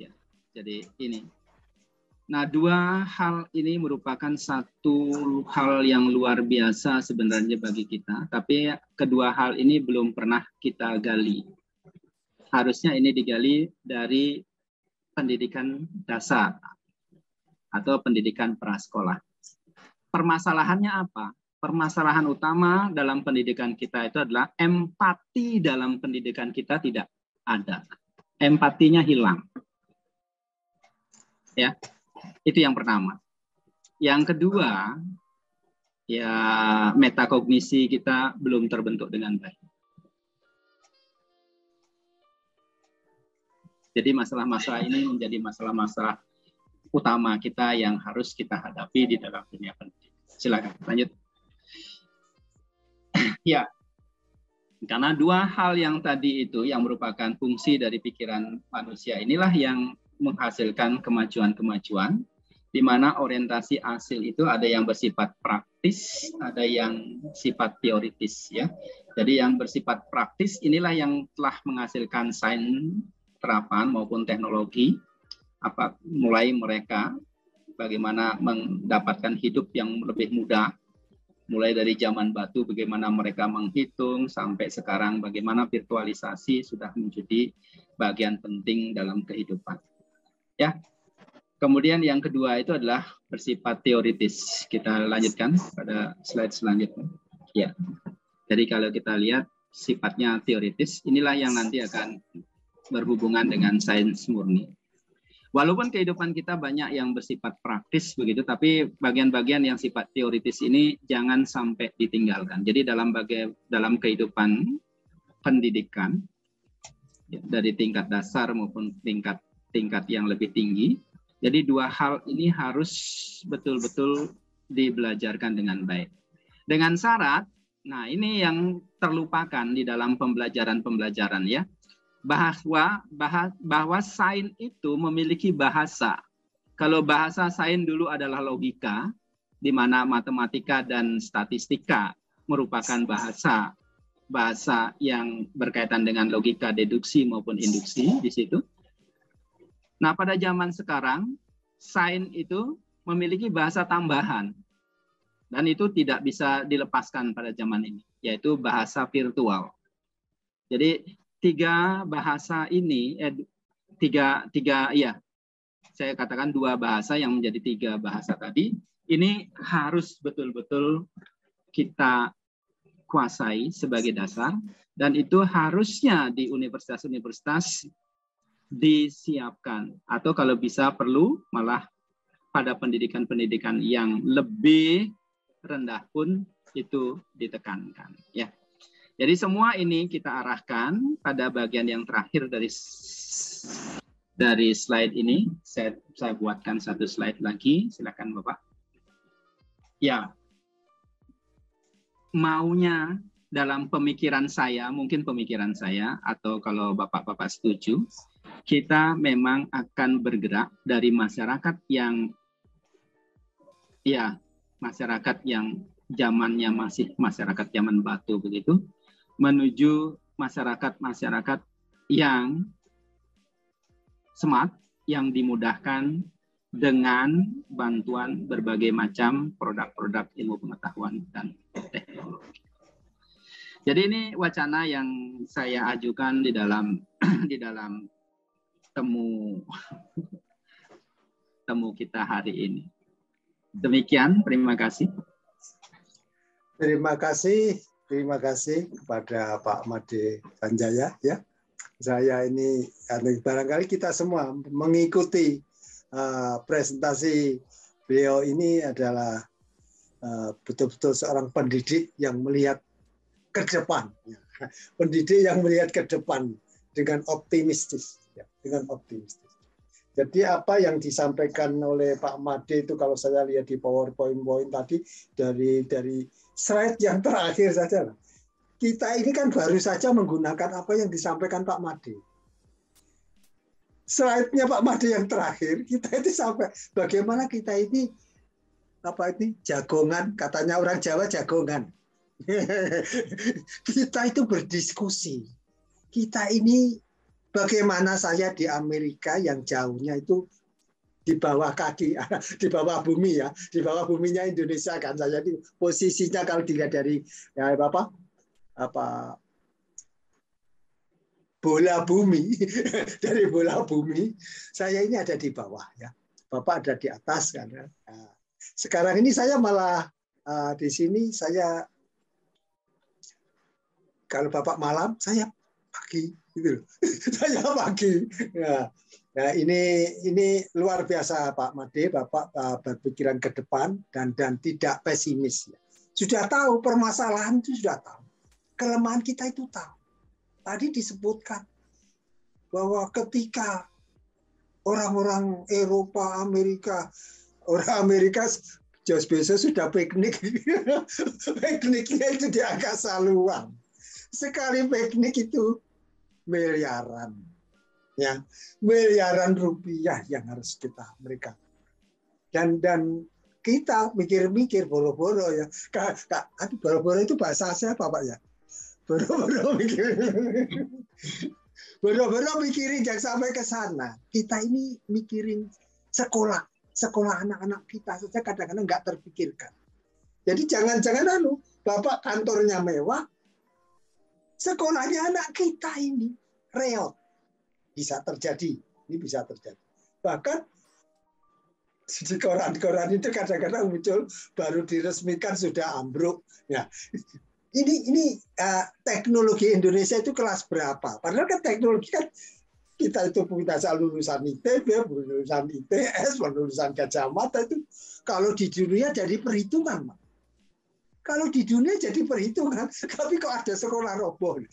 Ya, jadi ini. Nah, dua hal ini merupakan satu hal yang luar biasa sebenarnya bagi kita. Tapi kedua hal ini belum pernah kita gali. Harusnya ini digali dari pendidikan dasar atau pendidikan prasekolah. Permasalahannya apa? Permasalahan utama dalam pendidikan kita itu adalah empati dalam pendidikan kita tidak ada. Empatinya hilang. Ya. Itu yang pertama. Yang kedua, ya metakognisi kita belum terbentuk dengan baik. Jadi masalah-masalah ini menjadi masalah-masalah utama kita yang harus kita hadapi di dalam dunia pendidikan. Silakan lanjut. Ya, karena dua hal yang tadi itu yang merupakan fungsi dari pikiran manusia inilah yang menghasilkan kemajuan-kemajuan, di mana orientasi hasil itu ada yang bersifat praktis, ada yang sifat teoritis, ya. Jadi yang bersifat praktis inilah yang telah menghasilkan sains terapan maupun teknologi, mulai mereka bagaimana mendapatkan hidup yang lebih mudah, mulai dari zaman batu bagaimana mereka menghitung sampai sekarang bagaimana virtualisasi sudah menjadi bagian penting dalam kehidupan. Ya, kemudian yang kedua itu adalah bersifat teoritis. Kita lanjutkan pada slide selanjutnya. Ya, jadi kalau kita lihat sifatnya teoritis, inilah yang nanti akan berhubungan dengan sains murni. Walaupun kehidupan kita banyak yang bersifat praktis begitu, tapi bagian-bagian yang sifat teoritis ini jangan sampai ditinggalkan. Jadi dalam kehidupan pendidikan, ya, dari tingkat dasar maupun tingkat yang lebih tinggi. Jadi dua hal ini harus betul-betul dibelajarkan dengan baik. Dengan syarat, nah ini yang terlupakan di dalam pembelajaran ya, bahwa sains itu memiliki bahasa. Kalau bahasa sains dulu adalah logika, di mana matematika dan statistika merupakan bahasa yang berkaitan dengan logika deduksi maupun induksi di situ. Nah, pada zaman sekarang, sains itu memiliki bahasa tambahan. Dan itu tidak bisa dilepaskan pada zaman ini, yaitu bahasa virtual. Jadi, tiga bahasa ini, saya katakan dua bahasa yang menjadi tiga bahasa tadi, ini harus betul-betul kita kuasai sebagai dasar, dan itu harusnya di universitas-universitas disiapkan, atau kalau bisa perlu malah pada pendidikan-pendidikan yang lebih rendah pun itu ditekankan, ya. Jadi semua ini kita arahkan pada bagian yang terakhir dari slide ini. Saya buatkan satu slide lagi, silakan Bapak. Ya, maunya dalam pemikiran saya, mungkin pemikiran saya, atau kalau Bapak-Bapak setuju, kita memang akan bergerak dari masyarakat yang zamannya masih masyarakat zaman batu begitu, menuju masyarakat yang smart, yang dimudahkan dengan bantuan berbagai macam produk-produk ilmu pengetahuan dan teknologi. Jadi ini wacana yang saya ajukan di dalam temu kita hari ini. Demikian, terima kasih. Terima kasih kepada Pak Made Sanjaya ya. Saya ini barangkali kita semua mengikuti presentasi beliau ini adalah betul-betul seorang pendidik yang melihat ke depan. Pendidik yang melihat ke depan dengan optimistis. Jadi apa yang disampaikan oleh Pak Made itu kalau saya lihat di PowerPoint tadi dari slide yang terakhir saja. Kita ini kan baru saja menggunakan apa yang disampaikan Pak Made. Slide-nya Pak Made yang terakhir, kita itu sampai bagaimana kita ini jagongan, katanya orang Jawa jagongan. Kita itu berdiskusi. Kita ini bagaimana saya di Amerika yang jauhnya itu di bawah kaki, di bawah bumi ya, di bawah buminya Indonesia kan saya di posisinya kalau dilihat dari bola bumi, dari bola bumi, saya ini ada di bawah ya. Bapak ada di atas kan. Nah, sekarang ini saya malah di sini saya kalau Bapak malam, saya pagi gitu. Saya pagi. Nah, ini luar biasa Pak Made, Bapak berpikiran ke depan dan tidak pesimis ya. Sudah tahu permasalahan itu sudah tahu. Kelemahan kita itu tahu. Tadi disebutkan bahwa ketika orang-orang Eropa, orang Amerika Jeff Bezos sudah piknik. Pikniknya itu di angkasa luar. Sekali piknik itu miliaran. Ya, miliaran rupiah yang harus mereka. Dan kita mikir-mikir boro-boro ya. Boro-boro itu bahasa saya Pak ya. Boro-boro mikirin jangan sampai ke sana. Kita ini mikirin sekolah anak-anak kita saja kadang-kadang nggak terpikirkan. Jadi jangan Bapak kantornya mewah, sekolahnya anak kita ini reot. Bisa terjadi. Ini bisa terjadi. Bahkan di koran-koran itu kadang-kadang muncul baru diresmikan sudah ambruk. Ya. Ini teknologi Indonesia itu kelas berapa? Padahal kan teknologi kan kita itu punya lulusan ITB, lulusan ITS, lulusan Gajah Mada itu kalau di dunia jadi perhitungan, Pak. Kalau di dunia jadi perhitungan, tapi kok ada sekolah roboh.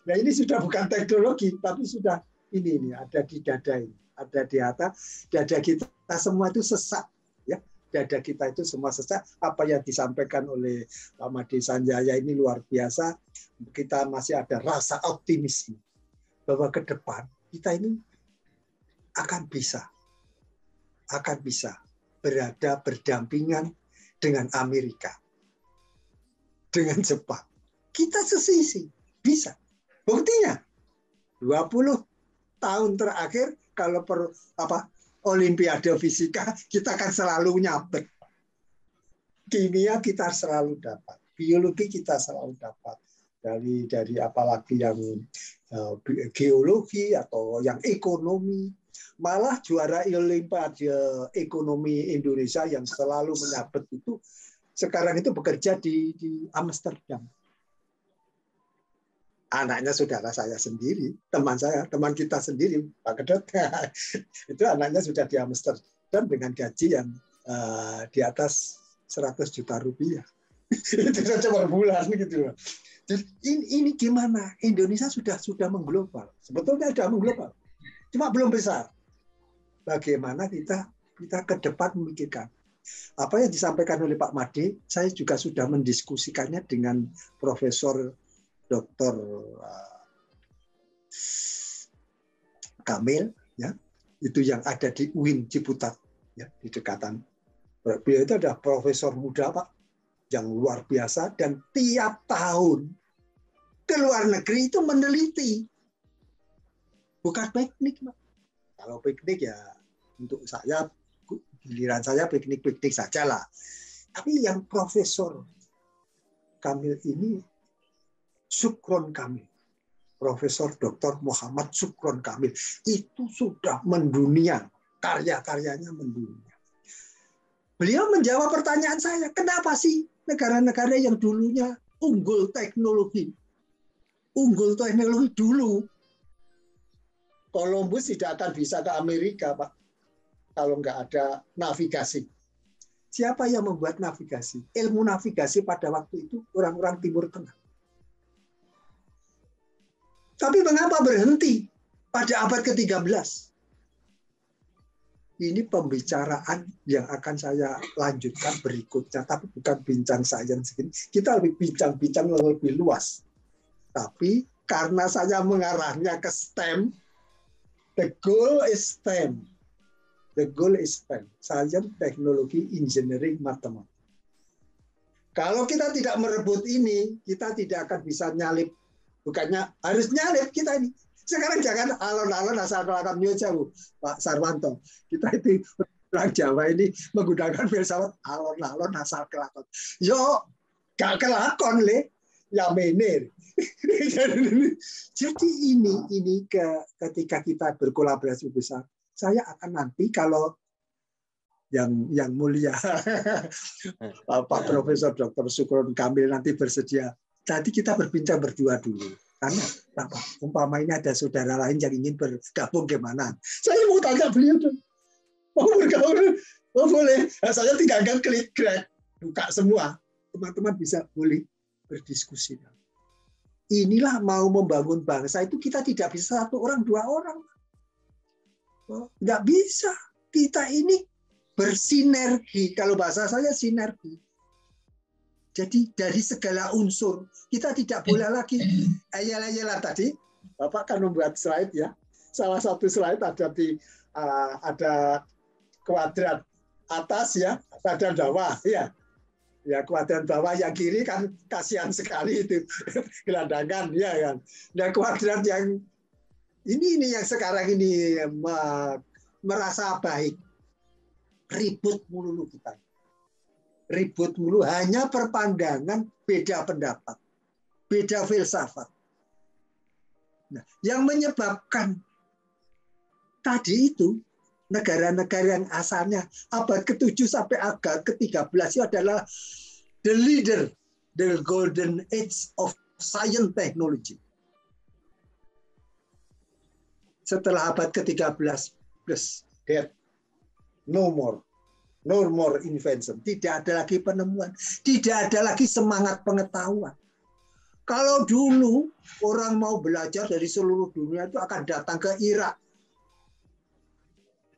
Nah ini sudah bukan teknologi, tapi sudah ini ada di dada ini, ada di atas dada kita semua itu sesak. Dada kita itu semua sesak. Apa yang disampaikan oleh Pak Made Sanjaya ini luar biasa. Kita masih ada rasa optimisme bahwa ke depan kita ini akan bisa berada berdampingan dengan Amerika, dengan Jepang. Kita sesisi, bisa. Buktinya 20 tahun terakhir kalau Olimpiade Fisika kita kan selalu nyabet. Kimia kita selalu dapat, biologi kita selalu dapat. Dari apalagi yang geologi atau yang ekonomi. Malah juara Olimpiade ekonomi Indonesia yang selalu menyabet itu sekarang itu bekerja di Amsterdam. Anaknya saudara saya sendiri, teman kita sendiri, Pak Kedot, itu anaknya sudah di Amsterdam dengan gaji yang di atas 100 juta rupiah. Itu saja per bulan gitu. Jadi ini gimana? Indonesia sudah mengglobal. Sebetulnya sudah mengglobal. Cuma belum besar. Bagaimana kita ke depan memikirkan. Apa yang disampaikan oleh Pak Made, saya juga sudah mendiskusikannya dengan Profesor Dr. Kamil ya, itu yang ada di UIN Ciputat, ya, di dekatan. Beliau itu adalah profesor muda, Pak, yang luar biasa, dan tiap tahun ke luar negeri itu meneliti. Bukan piknik, Pak. Kalau piknik ya untuk saya, giliran saya piknik-piknik saja lah. Tapi yang Profesor Kamil ini, Sukron Kamil, Profesor Dr. Muhammad Sukron Kamil, itu sudah mendunia, karya-karyanya mendunia. Beliau menjawab pertanyaan saya, kenapa sih negara-negara yang dulunya unggul teknologi dulu, Columbus tidak akan bisa ke Amerika, Pak, kalau nggak ada navigasi. Siapa yang membuat navigasi? Ilmu navigasi pada waktu itu orang-orang Timur Tengah. Tapi mengapa berhenti pada abad ke-13? Ini pembicaraan yang akan saya lanjutkan berikutnya, tapi bukan bincang sains segini. Kita lebih bincang-bincang yang lebih luas. Tapi karena saya mengarahnya ke STEM, the goal is STEM. The goal is STEM, Science, Teknologi, Engineering, Matematika. Kalau kita tidak merebut ini, kita tidak akan bisa nyalip. Bukannya harus nyalip kita ini. Sekarang jangan alon-alon asal kelakon jauh, Pak Sarwanto. Kita itu orang Jawa ini menggunakan filsafat alon-alon asal kelakon. Yo, gak kelakon le, ya menir. Jadi ini ketika kita berkolaborasi besar. Saya akan nanti kalau yang mulia Pak Profesor Dr. Sukron Kamil nanti bersedia, nanti kita berbincang berdua dulu. Karena apa? Umpama ini ada saudara lain yang ingin bergabung gimana? Saya mau tanya beliau dong. Mau bergabung? Oh boleh. Nah, saya tinggalkan klik grab, buka semua. Teman-teman bisa boleh berdiskusi. Inilah mau membangun bangsa itu kita tidak bisa satu orang, dua orang. Nggak bisa. Kita ini bersinergi. Kalau bahasa saya sinergi. Jadi dari segala unsur. Kita tidak boleh lagi ayel-ayelan tadi. Bapak kan membuat slide ya. Salah satu slide ada kuadrat atas ya, kuadrat bawah ya. Ya kuadrat bawah yang kiri kan kasihan sekali itu. Gelandangan ya kan. Dan kuadrat yang ini yang sekarang ini merasa baik. Ribut mulu kita. Ribut mulu hanya perpandangan, beda pendapat. Beda filsafat. Nah, yang menyebabkan tadi itu negara-negara yang asalnya abad ke-7 sampai abad ke-13 itu adalah the leader, the golden age of science technology. Setelah abad ke-13 plus death, no more invention, tidak ada lagi penemuan, tidak ada lagi semangat pengetahuan. Kalau dulu orang mau belajar dari seluruh dunia itu akan datang ke Irak.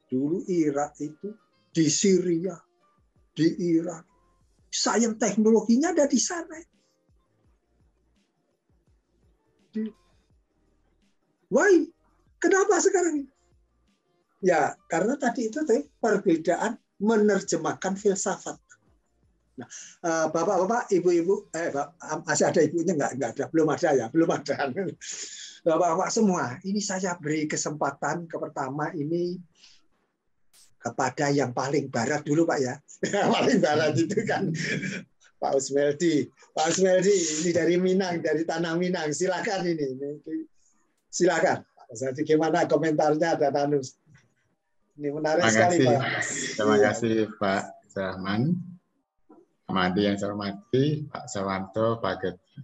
Dulu Irak itu di Syria, di Irak, sains teknologinya ada di sana. Why? Kenapa sekarang? Ya, karena tadi itu perbedaan menerjemahkan filsafat. Nah, bapak-bapak, ibu-ibu, masih ada ibunya nggak ada, belum ada ya, belum ada. Bapak-bapak semua, ini saya beri kesempatan pertama ini kepada yang paling barat dulu Pak ya, paling barat itu kan Pak Usmeldi. Pak Usmeldi ini dari Minang, dari tanah Minang, silakan ini silakan. Jadi gimana komentarnya ada Tanus? Ini menarik sekali Pak. Terima kasih Pak Zahman. Madi yang saya hormati, Pak Sawanto, Pak Getty.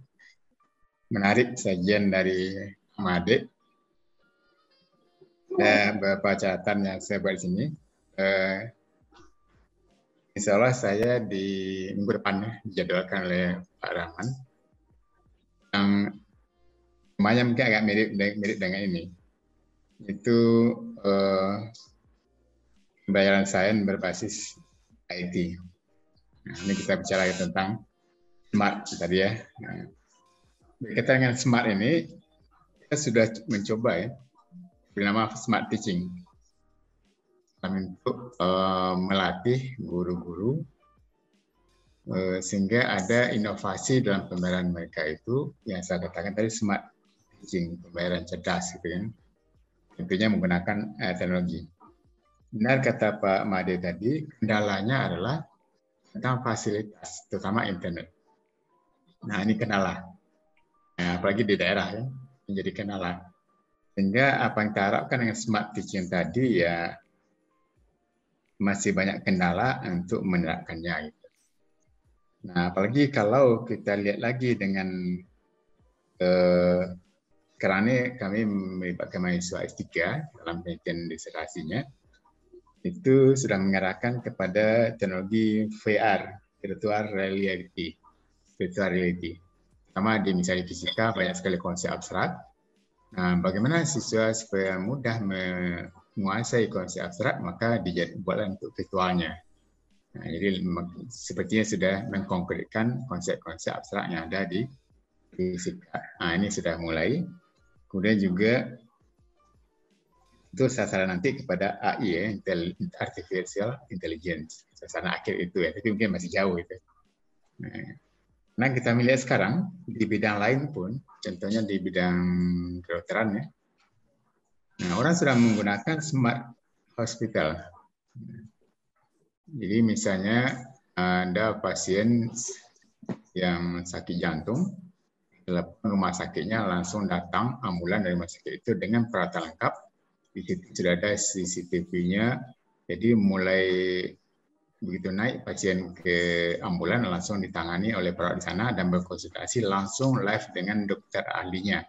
Menarik sajian dari Made. Dan beberapa catatan yang saya buat di sini. Insya Allah saya di minggu depan dijadwalkan oleh Pak Rahman. Yang lumayan mungkin agak mirip dengan ini. Itu pembayaran sains berbasis IT. Nah, ini kita bicara tentang smart tadi ya. Nah, berkaitan dengan smart ini, kita sudah mencoba ya. bernama Smart Teaching, untuk melatih guru-guru sehingga ada inovasi dalam pembelajaran mereka itu yang saya katakan tadi Smart Teaching, pembelajaran cerdas gitu kan, tentunya menggunakan teknologi. Benar kata Pak Made tadi, kendalanya adalah tentang fasilitas, terutama internet. Nah, ini kendala. Nah, apalagi di daerah ya, menjadi kendala. Sehingga apa yang kita harapkan dengan Smart Teaching tadi ya masih banyak kendala untuk menerapkannya. Gitu. Nah, apalagi kalau kita lihat lagi dengan sekarang ini kami melibatkan mahasiswa S3 dalam penelitian disertasinya, itu sudah mengarahkan kepada teknologi VR, virtual reality. Pertama di misalnya fisika banyak sekali konsep abstrak. Nah, bagaimana siswa supaya mudah menguasai konsep abstrak, maka dibuatlah untuk virtualnya. Nah, jadi sepertinya sudah mengkonkretkan konsep-konsep abstrak yang ada di fisika. Nah, ini sudah mulai. Kemudian juga itu sasaran nanti kepada AI ya, artificial intelligence, sasaran akhir itu ya, tapi mungkin masih jauh itu. Nah, kita melihat sekarang di bidang lain pun, contohnya di bidang kedokteran ya, nah orang sudah menggunakan smart hospital. Jadi misalnya ada pasien yang sakit jantung, telepon rumah sakitnya langsung datang ambulan dari rumah sakit itu dengan peralatan lengkap. Di situ sudah ada CCTV-nya, jadi mulai begitu naik pasien ke ambulan langsung ditangani oleh perawat di sana dan berkonsultasi langsung live dengan dokter ahlinya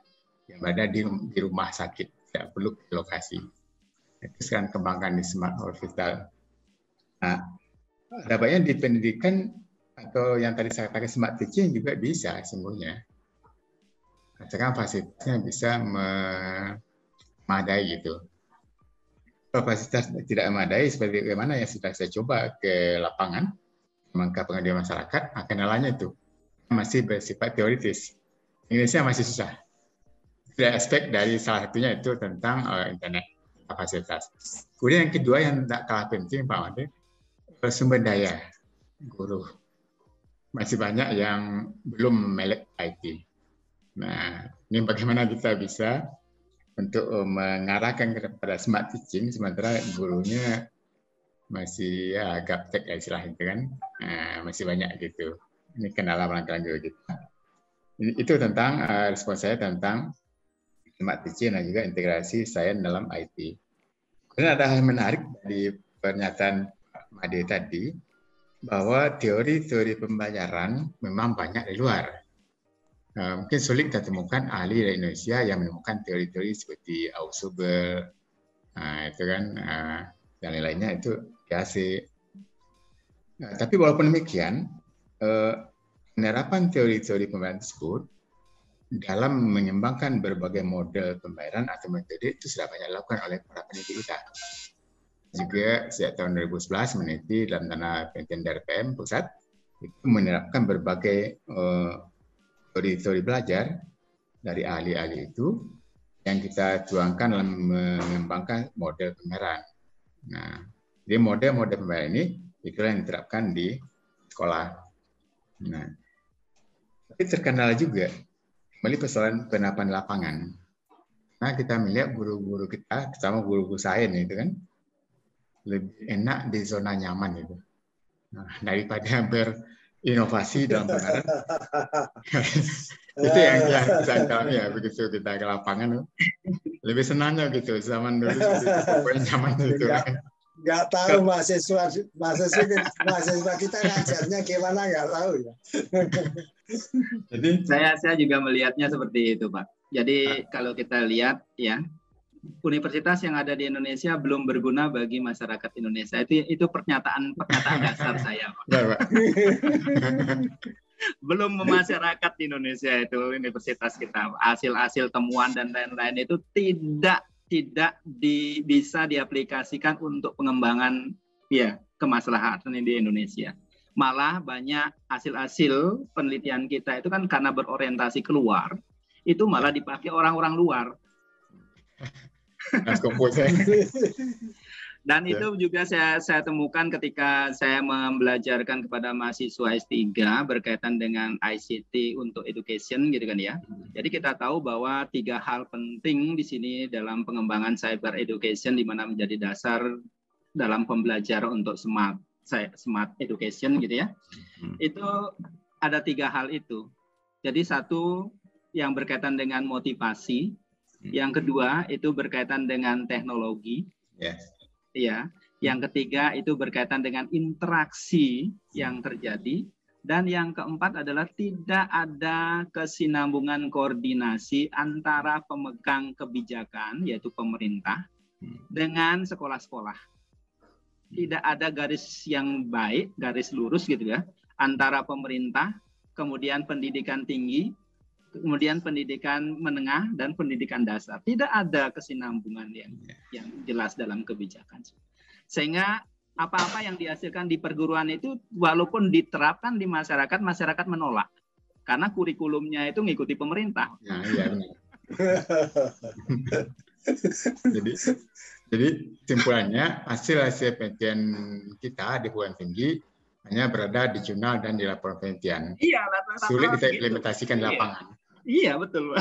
yang berada di rumah sakit, tidak perlu ke lokasi. Itu sekarang kembangkan di Smart Hospital. Nah, ada banyak di pendidikan atau yang tadi saya katakan Smart Teaching juga bisa sesungguhnya. Katakan fasilitasnya bisa memadai gitu. Kapasitas tidak memadai seperti bagaimana yang sudah saya coba ke lapangan, mengangkat pengaduan masyarakat, kendalanya itu masih bersifat teoritis. Indonesia masih susah. Ada aspek dari salah satunya itu tentang internet kapasitas. Kemudian yang kedua yang tak kalah penting Pak Made, sumber daya guru. Masih banyak yang belum melek IT. Nah, ini bagaimana kita bisa untuk mengarahkan kepada smart teaching sementara gurunya masih ya gaptek ya istilah itu kan, masih banyak gitu. Ini kendala pelanggaran juga kita. Itu tentang respons saya tentang smart teaching dan juga integrasi sains dalam IT. Kemudian ada hal menarik dari pernyataan Pak Made tadi bahwa teori-teori pembelajaran memang banyak di luar. Mungkin sulit kita temukan ahli dari Indonesia yang menemukan teori-teori seperti Ausubel, itu kan, dan lain-lainnya itu biasa. Tapi walaupun demikian, penerapan teori-teori pembelajaran tersebut dalam mengembangkan berbagai model pembayaran atau metode itu sudah banyak dilakukan oleh para peneliti kita. Juga sejak tahun 2011 meneliti dalam tanah penelitian DRPM pusat itu menerapkan berbagai teori-teori belajar dari ahli-ahli itu yang kita tuangkan dalam mengembangkan model pembayaran. Nah, jadi model-model pembayaran ini itulah yang diterapkan di sekolah. Nah, tapi terkendala juga kembali persoalan penerapan lapangan. Nah, kita melihat guru-guru kita, terutama guru-guru sains itu kan, lebih enak di zona nyaman itu. Nah, daripada berinovasi dalam pembayaran. Itu yang kita alami ya, begitu kita ke lapangan lebih senangnya gitu. Zaman dulu pokoknya nyaman itu. Nggak tahu mahasiswa kita ngajarnya gimana, nggak tahu ya. Jadi saya juga melihatnya seperti itu, Pak. Jadi kalau kita lihat ya, universitas yang ada di Indonesia belum berguna bagi masyarakat Indonesia. Itu pernyataan dasar saya, Pak. Belum memasyarakat di Indonesia itu universitas kita. Hasil-hasil temuan dan lain-lain itu tidak bisa diaplikasikan untuk pengembangan ya kemaslahatan di Indonesia. Malah banyak hasil-hasil penelitian kita itu kan karena berorientasi keluar, itu malah dipakai orang-orang luar. Dan itu juga saya temukan ketika saya membelajarkan kepada mahasiswa S3 berkaitan dengan ICT untuk education gitu kan ya. Jadi kita tahu bahwa 3 hal penting di sini dalam pengembangan cyber education di mana menjadi dasar dalam pembelajaran untuk smart education gitu ya. Itu ada 3 hal itu. Jadi satu yang berkaitan dengan motivasi, yang kedua itu berkaitan dengan teknologi. Ya, yang ketiga itu berkaitan dengan interaksi yang terjadi, dan yang keempat adalah tidak ada kesinambungan koordinasi antara pemegang kebijakan yaitu pemerintah dengan sekolah-sekolah. Tidak ada garis yang baik, garis lurus gitu ya, antara pemerintah, kemudian pendidikan tinggi, kemudian pendidikan menengah dan pendidikan dasar. Tidak ada kesinambungan yang jelas dalam kebijakan. Sehingga apa-apa yang dihasilkan di perguruan itu walaupun diterapkan di masyarakat, masyarakat menolak. Karena kurikulumnya itu mengikuti pemerintah. Nah, iya benar. jadi simpulannya hasil penelitian kita di perguruan tinggi hanya berada di jurnal dan di laporan penelitian. Iya, sulit kita implementasikan di lapangan. Iya, betul.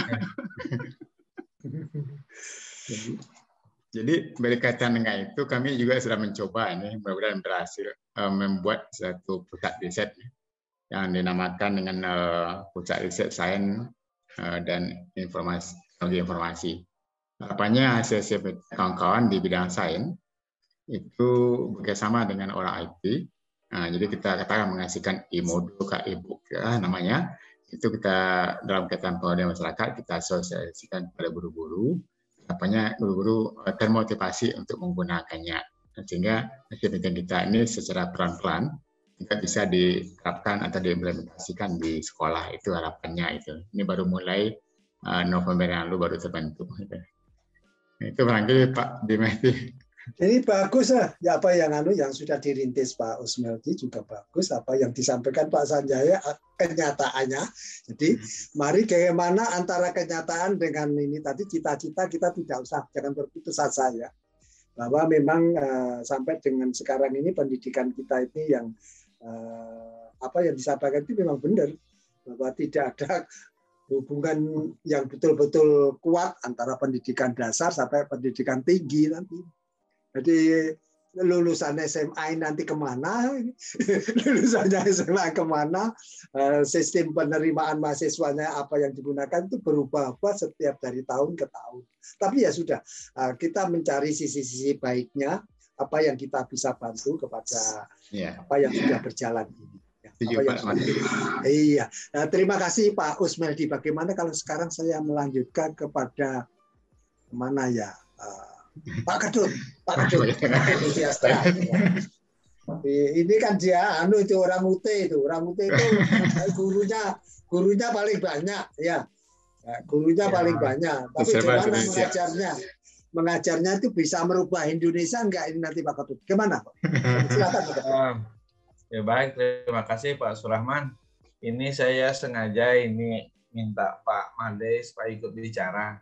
Jadi berkaitan dengan itu kami juga sudah mencoba ini mudah-mudahan berhasil membuat satu pusat riset yang dinamakan dengan pusat riset sains dan teknologi informasi. Harapannya hasil kawan-kawan di bidang sains itu bekerjasama dengan orang IT. Jadi kita katakan mengasihkan e-modul ke e-book ya namanya. Itu kita dalam kaitan pengabdian masyarakat kita sosialisasikan kepada guru-guru, apanya guru-guru termotivasi untuk menggunakannya, sehingga penelitian kita ini secara pelan-pelan juga bisa diterapkan atau diimplementasikan di sekolah. Itu harapannya itu. Ini baru mulai November yang lalu baru terbentuk. Itu barangkali Pak Dimeti. Jadi bagus lah, ya apa yang sudah dirintis Pak Usmeldi juga bagus, apa yang disampaikan Pak Sanjaya kenyataannya. Jadi mari bagaimana antara kenyataan dengan ini tadi cita-cita kita tidak usah jangan berputus asa ya. Bahwa memang sampai dengan sekarang ini pendidikan kita ini yang apa yang disampaikan itu memang benar bahwa tidak ada hubungan yang betul-betul kuat antara pendidikan dasar sampai pendidikan tinggi nanti. Jadi lulusan SMA nanti kemana? Lulusannya SMA kemana? Sistem penerimaan mahasiswanya apa yang digunakan itu berubah-ubah setiap dari tahun ke tahun. Tapi ya sudah, kita mencari sisi-sisi baiknya, apa yang kita bisa bantu kepada apa yang sudah berjalan ini. Iya. Nah, terima kasih Pak Usmeldi. Bagaimana kalau sekarang saya melanjutkan kepada mana ya? Pak Kedut. Ini kan dia itu orang UT itu gurunya paling banyak ya. Gurunya paling banyak. Tapi gimana mengajarnya itu bisa merubah Indonesia enggak ini nanti Pak Kedut? Gimana Pak? Silakan Pak Kedut. Ya baik, terima kasih Pak Surahman. Ini saya sengaja minta Pak Made supaya ikut bicara.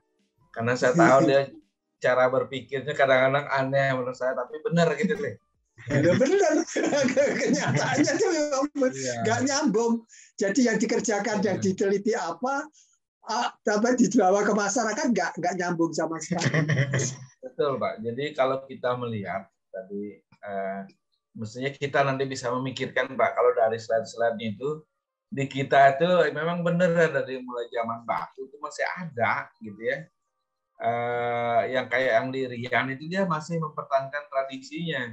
Karena saya tahu dia cara berpikirnya kadang-kadang aneh menurut saya, tapi benar gitu deh. Benar, kenyataannya itu memang nggak nyambung. Jadi yang dikerjakan yang diteliti apa, tapi dibawa ke masyarakat nggak nyambung sama sekali. Betul Pak. Jadi kalau kita melihat tadi, mestinya kita nanti bisa memikirkan Pak, kalau dari slide-slide itu di kita itu memang benar dari mulai zaman baku itu masih ada gitu ya. Yang kayak yang di Rian itu dia masih mempertahankan tradisinya.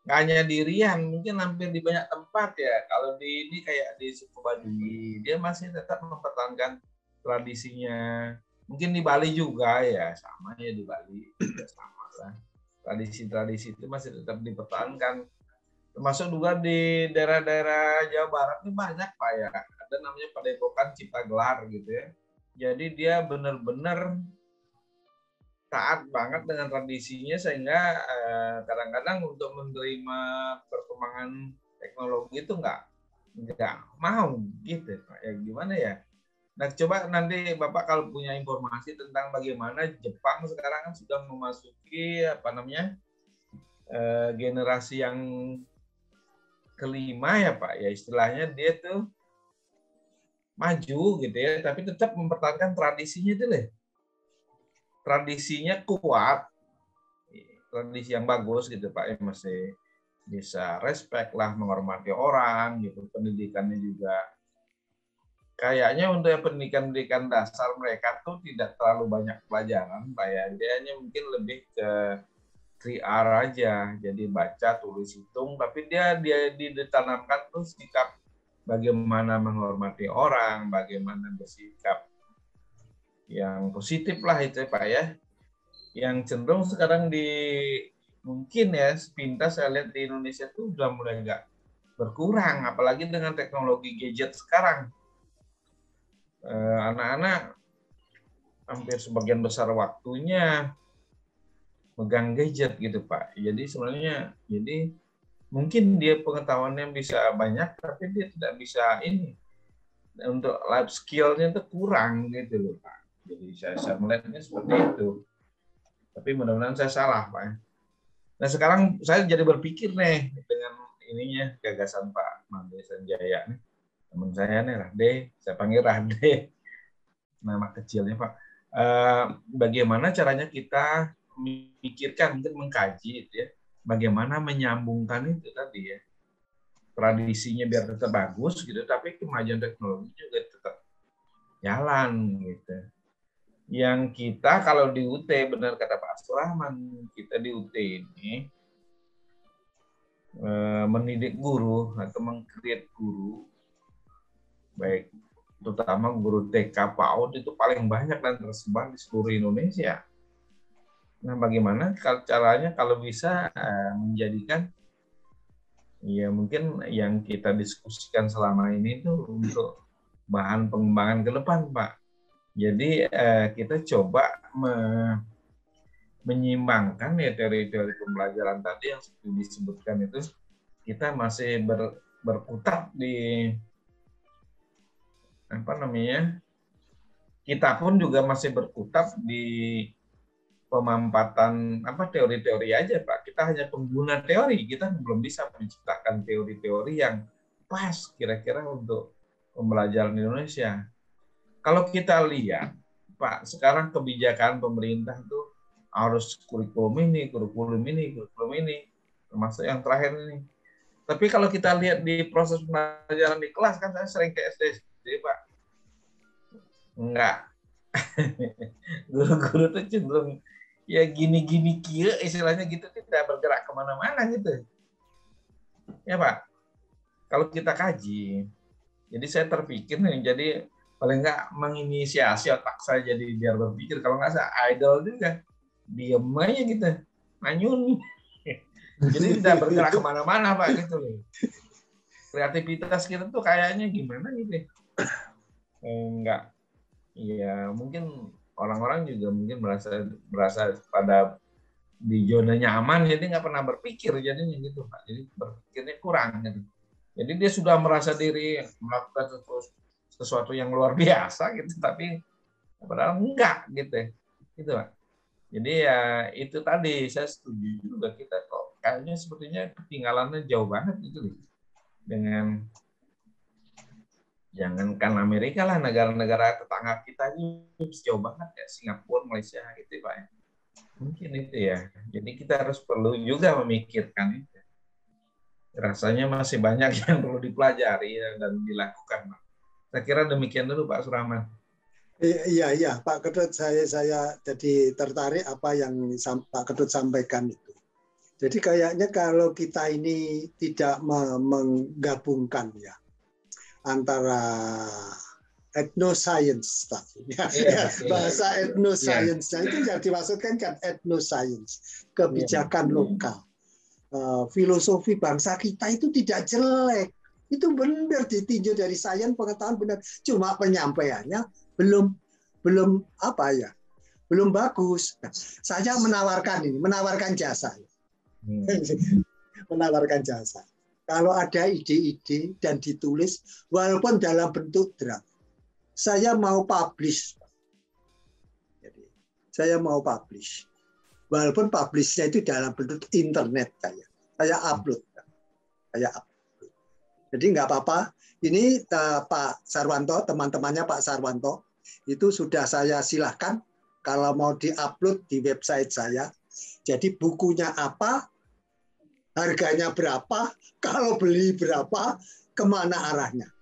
Nggak hanya di Rian, mungkin hampir di banyak tempat ya. Kalau di ini kayak di suku Baduy, dia masih tetap mempertahankan tradisinya. Mungkin di Bali juga ya, sama ya di Bali juga sama lah. Tradisi-tradisi itu masih tetap dipertahankan. Termasuk juga di daerah-daerah Jawa Barat ini banyak Pak ya. Ada namanya Padepokan Cipta Gelar gitu ya. Jadi dia benar-benar taat banget dengan tradisinya sehingga kadang-kadang untuk menerima perkembangan teknologi itu nggak mau gitu ya gimana ya. Nah, coba nanti Bapak kalau punya informasi tentang bagaimana Jepang sekarang kan sudah memasuki apa namanya generasi yang kelima ya Pak, ya istilahnya dia tuh maju gitu ya, tapi tetap mempertahankan tradisinya itu deh. Tradisinya kuat, tradisi yang bagus gitu Pak, ya masih bisa respect lah, menghormati orang gitu, pendidikannya juga. Kayaknya untuk pendidikan dasar mereka tuh tidak terlalu banyak pelajaran, Pak ya. Dia hanya mungkin lebih ke 3R aja. Jadi baca, tulis, hitung, tapi dia ditanamkan tuh sikap bagaimana menghormati orang, bagaimana bersikap yang positif lah itu Pak ya. Yang cenderung sekarang mungkin ya sepintas saya lihat di Indonesia tuh udah mulai nggak berkurang, apalagi dengan teknologi gadget sekarang. Anak-anak hampir sebagian besar waktunya megang gadget gitu Pak. Jadi sebenarnya mungkin dia pengetahuannya bisa banyak, tapi dia tidak bisa ini untuk life skill-nya itu kurang gitu loh Pak. Jadi saya melihatnya seperti itu. Tapi mudah-mudahan saya salah Pak. Nah sekarang saya jadi berpikir nih dengan ininya gagasan Pak Made Sanjaya nih. Teman saya nih Rade, saya panggil Rade, nama kecilnya Pak. Bagaimana caranya kita memikirkan, mungkin mengkaji, ya, bagaimana menyambungkan itu tadi ya, tradisinya biar tetap bagus gitu, tapi kemajuan teknologi juga tetap jalan gitu. Yang kita kalau di UT, benar kata Pak Surahman, kita di UT ini mendidik guru atau meng-create guru, baik terutama guru TK PAUD itu paling banyak dan tersebar di seluruh Indonesia. Nah, bagaimana caranya kalau bisa menjadikan ya mungkin yang kita diskusikan selama ini itu untuk bahan pengembangan ke depan, Pak. Jadi kita coba menyimbangkan ya teori-teori pembelajaran tadi yang seperti disebutkan itu, kita masih berkutat di apa namanya, kita pun juga masih berkutat di pemampatan apa teori-teori aja Pak. Kita hanya pengguna teori, kita belum bisa menciptakan teori-teori yang pas kira-kira untuk pembelajaran Indonesia. Kalau kita lihat Pak, sekarang kebijakan pemerintah itu harus kurikulum ini, termasuk yang terakhir ini. Tapi kalau kita lihat di proses pembelajaran di kelas, kan saya sering ke SD, Pak. Enggak. Guru-guru itu cenderung ya gini-gini kia, istilahnya gitu, tidak bergerak kemana-mana gitu. Ya Pak, kalau kita kaji, jadi saya terpikir nih, jadi paling enggak menginisiasi otak saya jadi biar berpikir, kalau nggak saya idle juga, diem aja gitu, manyun. Jadi tidak bergerak kemana-mana Pak gitu loh. Kreativitas kita tuh kayaknya gimana gitu. Enggak. Ya mungkin orang-orang juga mungkin merasa pada di zona nyaman, jadi nggak pernah berpikir jadinya gitu Pak. Jadi berpikirnya kurang gitu. Jadi dia sudah merasa diri melakukan sesuatu yang luar biasa gitu, tapi padahal enggak gitu. Gitu Pak. Jadi ya itu tadi saya setuju juga, kita kok kayaknya sepertinya ketinggalannya jauh banget gitu dengan jangankan Amerika lah, negara-negara tetangga kita ini jauh banget ya, Singapura, Malaysia gitu Pak. Mungkin itu ya. Jadi kita harus perlu juga memikirkan itu. Rasanya masih banyak yang perlu dipelajari dan dilakukan Pak. Saya kira demikian dulu Pak Surahman. Iya Pak Ketut, saya jadi tertarik apa yang Pak Ketut sampaikan itu. Jadi kayaknya kalau kita ini tidak menggabungkan ya antara etnoscience tadi, bahasa etnoscience, itu yang dimaksudkan kan etnoscience, kebijakan lokal, filosofi bangsa kita itu tidak jelek, itu benar ditinjau dari sains, pengetahuan benar, cuma penyampaiannya belum apa ya, belum bagus. Nah, saya menawarkan jasa. Menawarkan jasa. Kalau ada ide-ide dan ditulis, walaupun dalam bentuk draft, saya mau publish. Jadi, saya mau publish. Walaupun publishnya itu dalam bentuk internet saya upload. Jadi nggak apa-apa. Ini Pak Sarwanto, teman-temannya Pak Sarwanto, itu sudah saya silahkan kalau mau diupload di website saya. Jadi bukunya apa, harganya berapa, kalau beli berapa, kemana arahnya.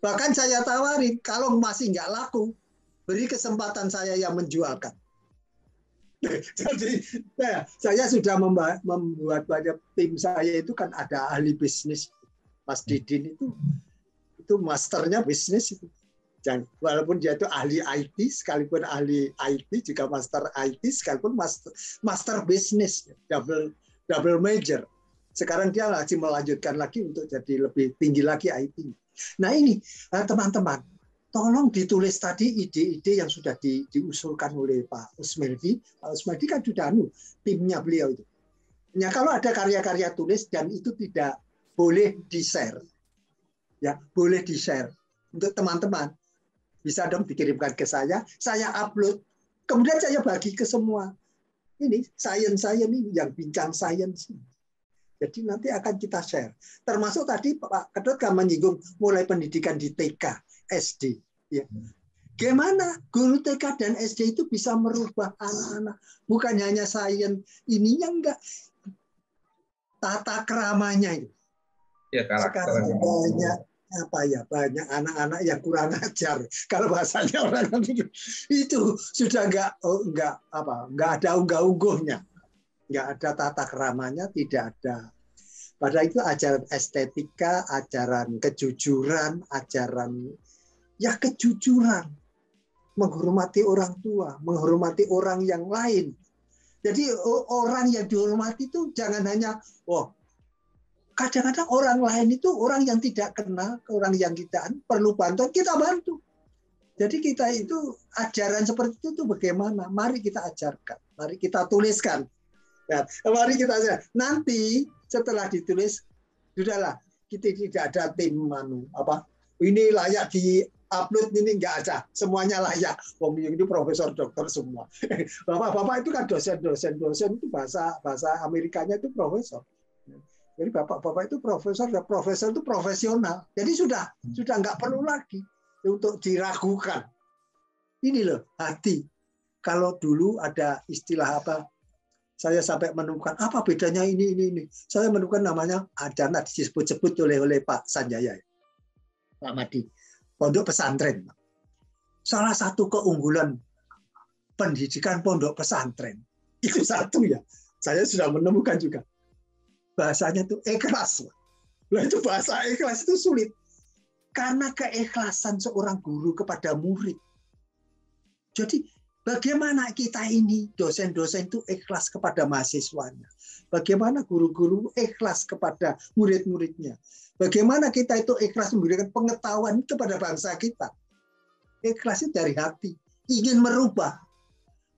Bahkan saya tawarin, kalau masih nggak laku, beri kesempatan saya yang menjualkan. Jadi saya sudah membuat banyak, tim saya itu kan ada ahli bisnis. Mas Didin itu masternya bisnis itu. Walaupun dia itu ahli IT, sekalipun ahli IT juga master IT, sekalipun master bisnis, double major. Sekarang dia lagi melanjutkan lagi untuk jadi lebih tinggi lagi IT. Nah ini teman-teman, tolong ditulis tadi ide-ide yang sudah diusulkan oleh Pak Usmeldi. Pak Usmeldi kan sudah timnya beliau itu. Ya kalau ada karya-karya tulis dan itu tidak boleh di-share. Ya, boleh di-share untuk teman-teman. Bisa dong dikirimkan ke saya upload. Kemudian saya bagi ke semua. Ini sains ini yang bincang sains. Jadi nanti akan kita share. Termasuk tadi Pak Ketut kan menyinggung mulai pendidikan di TK, SD. Ya. Gimana guru TK dan SD itu bisa merubah anak-anak? Bukan hanya sains ininya, enggak. Tata keramanya itu. Ya, sekarang banyak anak-anak yang kurang ajar. Kalau bahasanya orang itu sudah enggak ada unggah-ungguhnya. Enggak ada tata keramanya, tidak ada. Padahal itu ajaran estetika, ajaran kejujuran, kejujuran. Menghormati orang tua, menghormati orang yang lain. Jadi orang yang dihormati itu jangan hanya kadang-kadang orang lain itu orang yang tidak kenal, orang yang kita perlu bantuan, kita bantu. Jadi kita itu ajaran seperti itu bagaimana? Mari kita ajarkan, mari kita tuliskan. Ya, mari kita nanti setelah ditulis, sudahlah kita tidak ada tim ini layak di upload, ini enggak ada, semuanya layak. Wong ini profesor dokter semua. Bapak-bapak itu kan dosen itu bahasa Amerikanya itu profesor. Jadi bapak-bapak itu profesor itu profesional. Jadi sudah nggak perlu lagi untuk diragukan. Ini loh hati. Kalau dulu ada istilah saya sampai menemukan apa bedanya ini. Saya menemukan namanya ada disebut oleh Pak Sanjaya, Pak Madi, pondok pesantren. Salah satu keunggulan pendidikan pondok pesantren itu satu ya. Saya sudah menemukan juga. Bahasanya itu ikhlas. Nah, itu bahasa ikhlas itu sulit. Karena keikhlasan seorang guru kepada murid. Jadi bagaimana kita ini, dosen-dosen itu ikhlas kepada mahasiswanya. Bagaimana guru-guru ikhlas kepada murid-muridnya. Bagaimana kita itu ikhlas memberikan pengetahuan kepada bangsa kita. Ikhlas itu dari hati. Ingin merubah.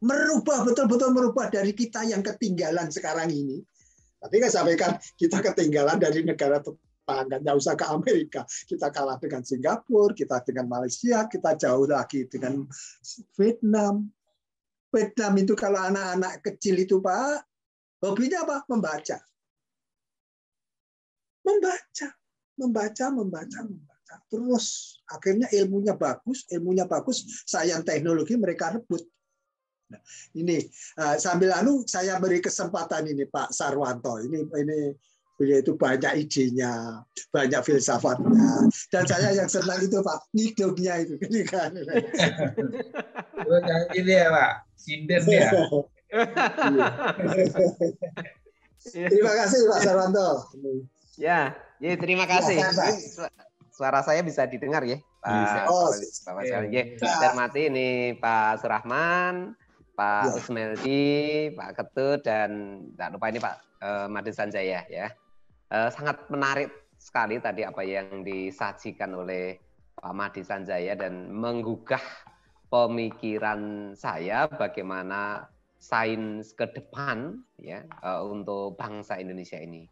Betul-betul merubah dari kita yang ketinggalan sekarang ini. Tapi kan sampaikan kita ketinggalan dari negara tetangga, nggak usah ke Amerika. Kita kalah dengan Singapura, kita dengan Malaysia, kita jauh lagi dengan Vietnam. Vietnam itu kalau anak-anak kecil itu Pak, hobinya apa? Membaca. Terus akhirnya ilmunya bagus, sains teknologi mereka rebut. Nah, ini sambil saya beri kesempatan ini Pak Sarwanto. Ini beliau itu banyak idenya, banyak filsafatnya. Dan saya yang senang itu Pak, hidupnya itu. Kan. Ini ya Pak, sinden ya. Terima kasih Pak Sarwanto. Ya, terima kasih. Suara saya bisa didengar ya, Pak. Termati ini Pak Surahman, Pak Usmeldi, Pak Ketut, dan tidak lupa ini Pak Made Sanjaya ya. Sangat menarik sekali tadi apa yang disajikan oleh Pak Made Sanjaya dan menggugah pemikiran saya bagaimana sains ke depan ya untuk bangsa Indonesia ini.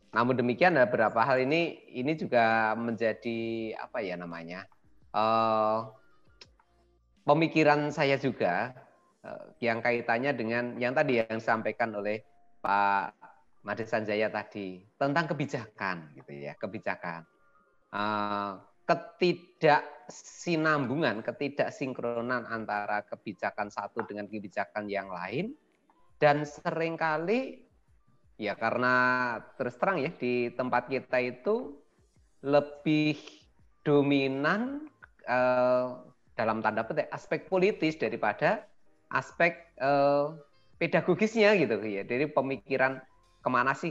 Namun demikian beberapa hal ini juga menjadi apa ya namanya pemikiran saya juga yang kaitannya dengan yang tadi yang disampaikan oleh Pak Made Sanjaya tadi tentang kebijakan, gitu ya, kebijakan, ketidaksinambungan, ketidaksinkronan antara kebijakan satu dengan kebijakan yang lain, dan seringkali ya karena terus terang ya di tempat kita itu lebih dominan dalam tanda petik aspek politis daripada aspek pedagogisnya gitu ya. Jadi pemikiran kemana sih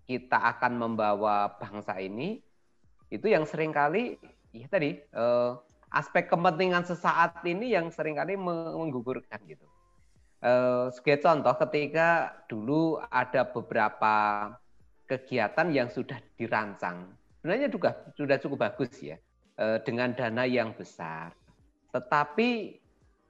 kita akan membawa bangsa ini, itu yang seringkali ya tadi aspek kepentingan sesaat ini yang seringkali menggugurkan gitu. Sebagai contoh, ketika dulu ada beberapa kegiatan yang sudah dirancang, sebenarnya juga sudah cukup bagus ya, dengan dana yang besar. Tetapi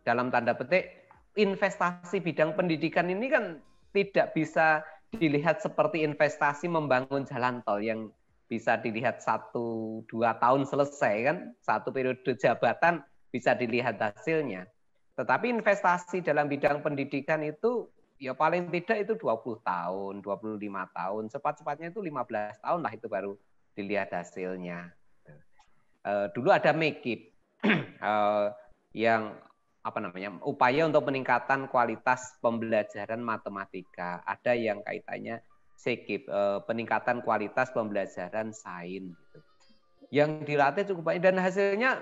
dalam tanda petik investasi bidang pendidikan ini kan tidak bisa dilihat seperti investasi membangun jalan tol yang bisa dilihat 1-2 tahun selesai kan, satu periode jabatan bisa dilihat hasilnya. Tetapi investasi dalam bidang pendidikan itu ya paling tidak itu 20 tahun, 25 tahun, cepat-cepatnya itu 15 tahun lah itu baru dilihat hasilnya. Dulu ada MEKIP yang apa namanya, upaya untuk peningkatan kualitas pembelajaran matematika. Ada yang kaitannya SEKIP, peningkatan kualitas pembelajaran sains gitu. Yang dilatih cukup banyak dan hasilnya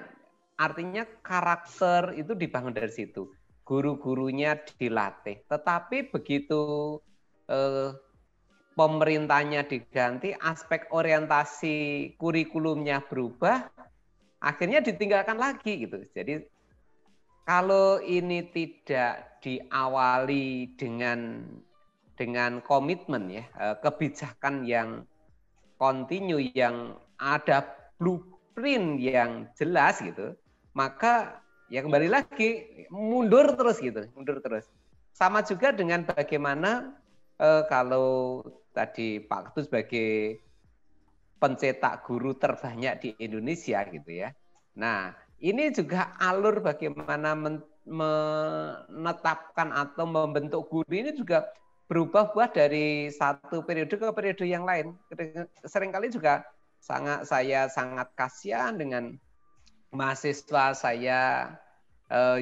artinya karakter itu dibangun dari situ. Guru-gurunya dilatih. Tetapi begitu pemerintahnya diganti, aspek orientasi kurikulumnya berubah, akhirnya ditinggalkan lagi gitu. Jadi kalau ini tidak diawali dengan komitmen ya, kebijakan yang kontinu, yang ada blueprint yang jelas gitu, maka ya kembali lagi mundur terus gitu, mundur terus. Sama juga dengan bagaimana kalau tadi Pak Ketut sebagai pencetak guru terbanyak di Indonesia gitu ya. Nah, ini juga alur bagaimana menetapkan atau membentuk guru ini juga berubah-ubah dari satu periode ke periode yang lain. Seringkali juga saya sangat kasihan dengan mahasiswa saya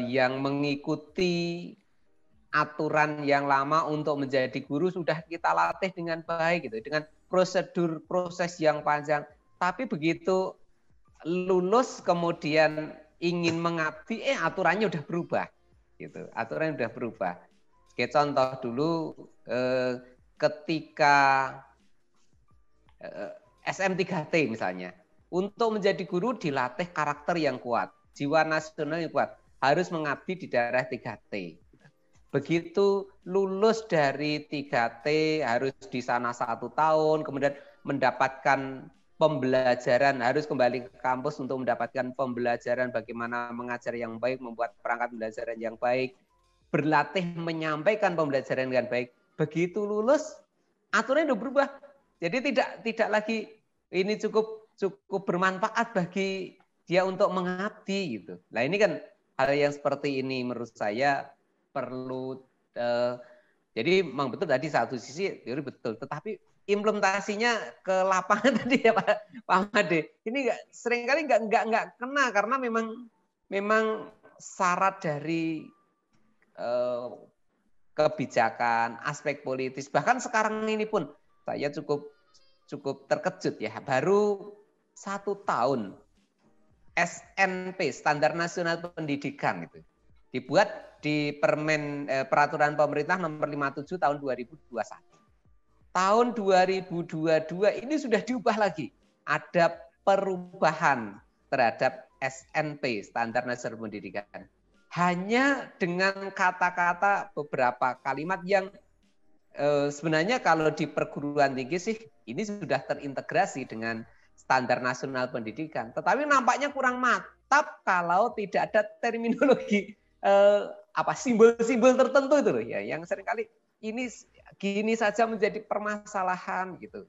yang mengikuti aturan yang lama untuk menjadi guru sudah kita latih dengan baik gitu, dengan prosedur proses yang panjang. Tapi begitu lulus kemudian ingin mengabdi, aturannya udah berubah, gitu. Aturannya udah berubah. Sebagai contoh dulu, ketika SM3T misalnya, untuk menjadi guru dilatih karakter yang kuat, jiwa nasional yang kuat, harus mengabdi di daerah 3T. Begitu lulus dari 3T harus di sana 1 tahun, kemudian mendapatkan pembelajaran, harus kembali ke kampus untuk mendapatkan pembelajaran bagaimana mengajar yang baik, membuat perangkat pembelajaran yang baik, berlatih menyampaikan pembelajaran dengan baik. Begitu lulus, aturannya sudah berubah. Jadi tidak lagi ini cukup bermanfaat bagi dia untuk mengabdi gitu. Nah ini kan hal yang seperti ini menurut saya perlu. Jadi memang betul tadi satu sisi teori betul, tetapi implementasinya ke lapangan tadi ya Pak Made, ini seringkali nggak kena karena memang syarat dari kebijakan, aspek politis. Bahkan sekarang ini pun saya cukup terkejut ya, baru 1 tahun SNP Standar Nasional Pendidikan itu dibuat di Peraturan Pemerintah Nomor 57 Tahun 2021. Tahun 2022 ini sudah diubah lagi. Ada perubahan terhadap SNP, Standar Nasional Pendidikan. Hanya dengan kata-kata beberapa kalimat yang sebenarnya kalau di perguruan tinggi sih ini sudah terintegrasi dengan Standar Nasional Pendidikan. Tetapi nampaknya kurang mantap kalau tidak ada terminologi simbol-simbol tertentu itu loh ya, yang seringkali ini gini saja menjadi permasalahan gitu.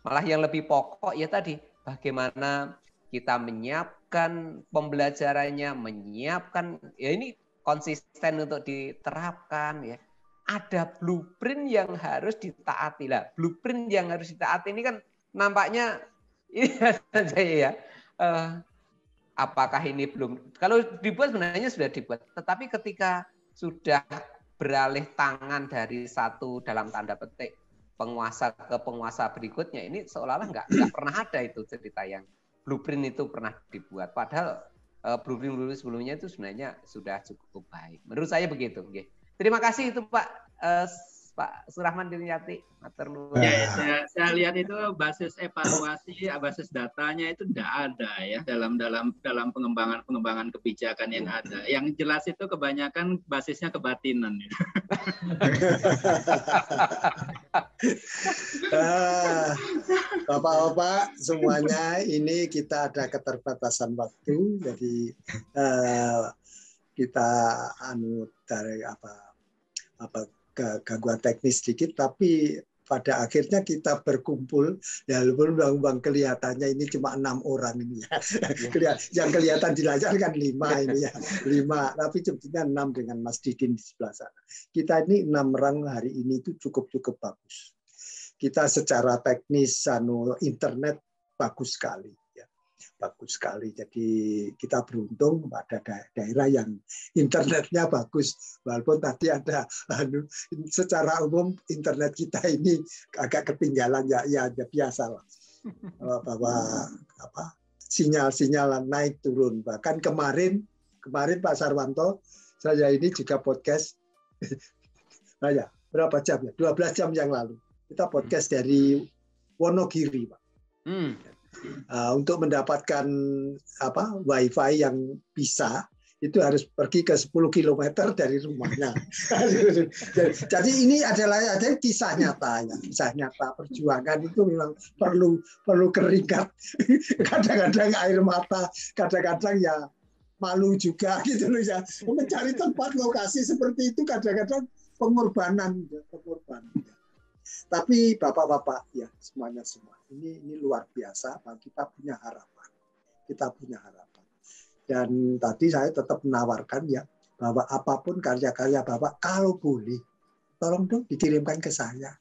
Malah yang lebih pokok ya tadi bagaimana kita menyiapkan menyiapkan pembelajarannya, menyiapkan, ya ini konsisten untuk diterapkan ya. Ada blueprint yang harus ditaati lah. Blueprint yang harus ditaati ini kan nampaknya ini saja ya. Apakah ini belum? Kalau dibuat sebenarnya sudah dibuat. Tetapi ketika sudah beralih tangan dari satu dalam tanda petik penguasa ke penguasa berikutnya, ini seolah-olah nggak pernah ada itu cerita yang blueprint itu pernah dibuat. Padahal blueprint sebelumnya itu sebenarnya sudah cukup baik. Menurut saya begitu. Terima kasih itu Pak Surahman Diriyati. Ya, saya lihat itu basis evaluasi, basis datanya itu tidak ada ya dalam pengembangan kebijakan yang ada. Yang jelas itu kebanyakan basisnya kebatinan. Bapak-bapak semuanya, ini kita ada keterbatasan waktu, jadi kita dari gangguan teknis sedikit, tapi pada akhirnya kita berkumpul, ya walaupun bang kelihatannya ini cuma 6 orang ini ya. Yang kelihatan di layar kan 5 ini ya, 5, tapi sebetulnya 6 dengan Mas Didin di sebelah sana. Kita ini 6 orang hari ini itu cukup bagus. Kita secara teknis internet bagus sekali. Bagus sekali. Jadi kita beruntung pada daerah yang internetnya bagus. Walaupun tadi ada secara umum internet kita ini agak ketinggalan ya biasa lah. Bahwa sinyal naik turun. Bahkan kemarin Pak Sarwanto, saya ini juga podcast. Berapa jam ya? 12 jam yang lalu. Kita podcast dari Wonogiri, Pak. Untuk mendapatkan wifi yang bisa itu harus pergi ke 10 km dari rumahnya. Jadi ini adalah kisah nyata ya, kisah nyata perjuangan itu memang perlu keringat, kadang-kadang air mata, kadang-kadang ya malu juga gitu loh ya. Mencari tempat lokasi seperti itu kadang-kadang pengorbanan. Tapi bapak-bapak ya semuanya semua ini luar biasa. Kita punya harapan. Dan tadi saya tetap menawarkan ya bahwa apapun karya-karya bapak kalau boleh tolong dong dikirimkan ke saya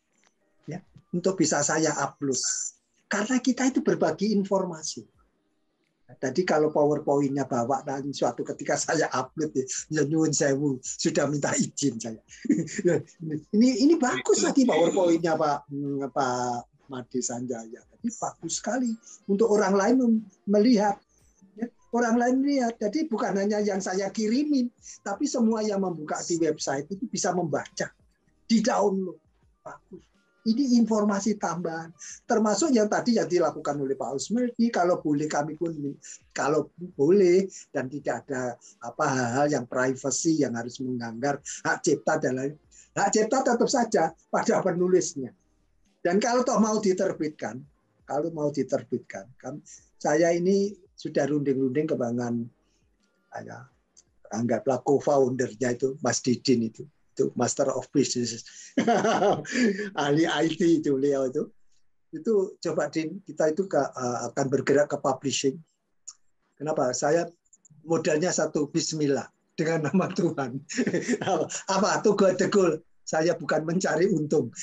ya untuk bisa saya upload. Karena kita itu berbagi informasi. Jadi kalau PowerPoint-nya bawa dan suatu ketika saya upload ya nyuwun sewu sudah minta izin saya. ini bagus lagi PowerPoint-nya Pak Made Sanjaya. Jadi bagus sekali untuk orang lain melihat. Ya, orang lain lihat. Jadi bukan hanya yang saya kirimin, tapi semua yang membuka di website itu bisa membaca, di-download. Bagus. Ini informasi tambahan, termasuk yang tadi yang dilakukan oleh Pak Usmeldi. Kalau boleh kami pun, kalau boleh dan tidak ada hal-hal yang privacy yang harus menganggar hak cipta dan lain. Hak cipta tetap saja pada penulisnya. Dan kalau toh mau diterbitkan, saya ini sudah runding-runding kebangan, anggaplah co-foundernya itu Mas Didin itu Master of Business, ahli IT itu beliau itu coba kita itu akan bergerak ke publishing. Kenapa? Saya modalnya satu, Bismillah dengan nama Tuhan. To go the goal. Saya bukan mencari untung.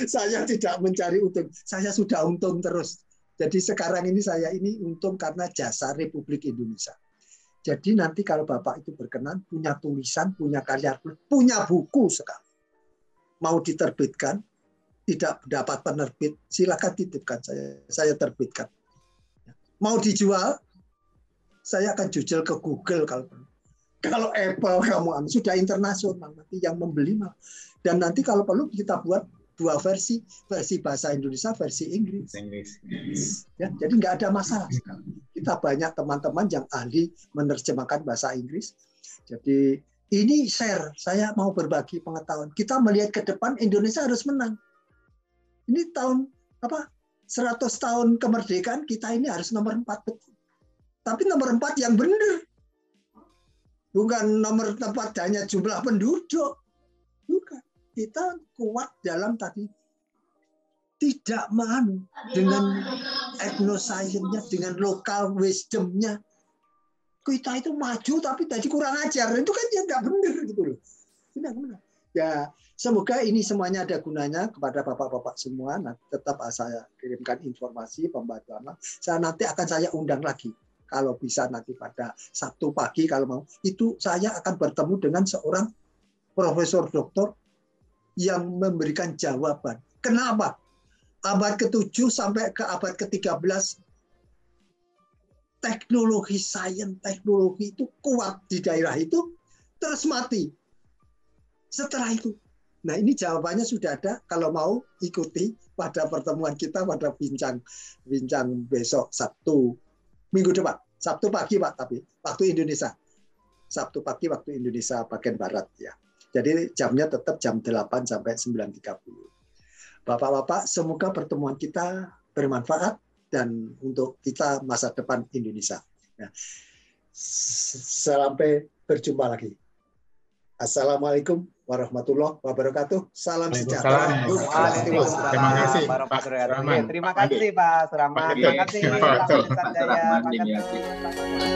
Saya tidak mencari untung. Saya sudah untung terus. Jadi sekarang ini saya ini untung karena jasa Republik Indonesia. Jadi nanti kalau Bapak itu berkenan, punya tulisan, punya karya, punya buku sekali. Mau diterbitkan, tidak dapat penerbit, silakan titipkan saya terbitkan. Mau dijual, saya akan jujur ke Google kalau Apple kamu sudah internasional nanti yang membeli mah. Dan nanti kalau perlu kita buat 2 versi bahasa Indonesia, versi Inggris. Ya, jadi nggak ada masalah sekarang. Kita banyak teman-teman yang ahli menerjemahkan bahasa Inggris. Jadi ini share, saya mau berbagi pengetahuan. Kita melihat ke depan Indonesia harus menang. Ini tahun 100 tahun kemerdekaan kita ini harus nomor 4 betul. Tapi nomor 4 yang benar. Bukan nomor 4 hanya jumlah penduduk. Bukan. Kita kuat dalam tadi tidak dengan etnoscience-nya, dengan local wisdom-nya. Kita itu maju tapi tadi kurang ajar. Itu kan ya nggak benar gitu loh. Benar. Ya, semoga ini semuanya ada gunanya kepada bapak-bapak semua. Nah, tetap saya kirimkan informasi pembantuan. Nanti akan saya undang lagi. Kalau bisa nanti pada Sabtu pagi kalau mau. Itu saya akan bertemu dengan seorang profesor doktor yang memberikan jawaban. Kenapa? Abad ke-7 sampai ke abad ke-13 teknologi sains, teknologi itu kuat di daerah itu, terus mati. Setelah itu, nah ini jawabannya sudah ada. Kalau mau ikuti pada pertemuan kita pada bincang besok Sabtu minggu depan, Sabtu pagi Pak, tapi waktu Indonesia, Sabtu pagi waktu Indonesia bagian barat ya. Jadi jamnya tetap jam 8 sampai 9.30. Bapak-bapak, semoga pertemuan kita bermanfaat dan untuk kita masa depan Indonesia. Nah, sampai berjumpa lagi. Assalamualaikum warahmatullahi wabarakatuh. Salam sejahtera. Terima kasih Pak Surahman. Terima kasih Pak Surahman. Terima kasih Pak Surahman.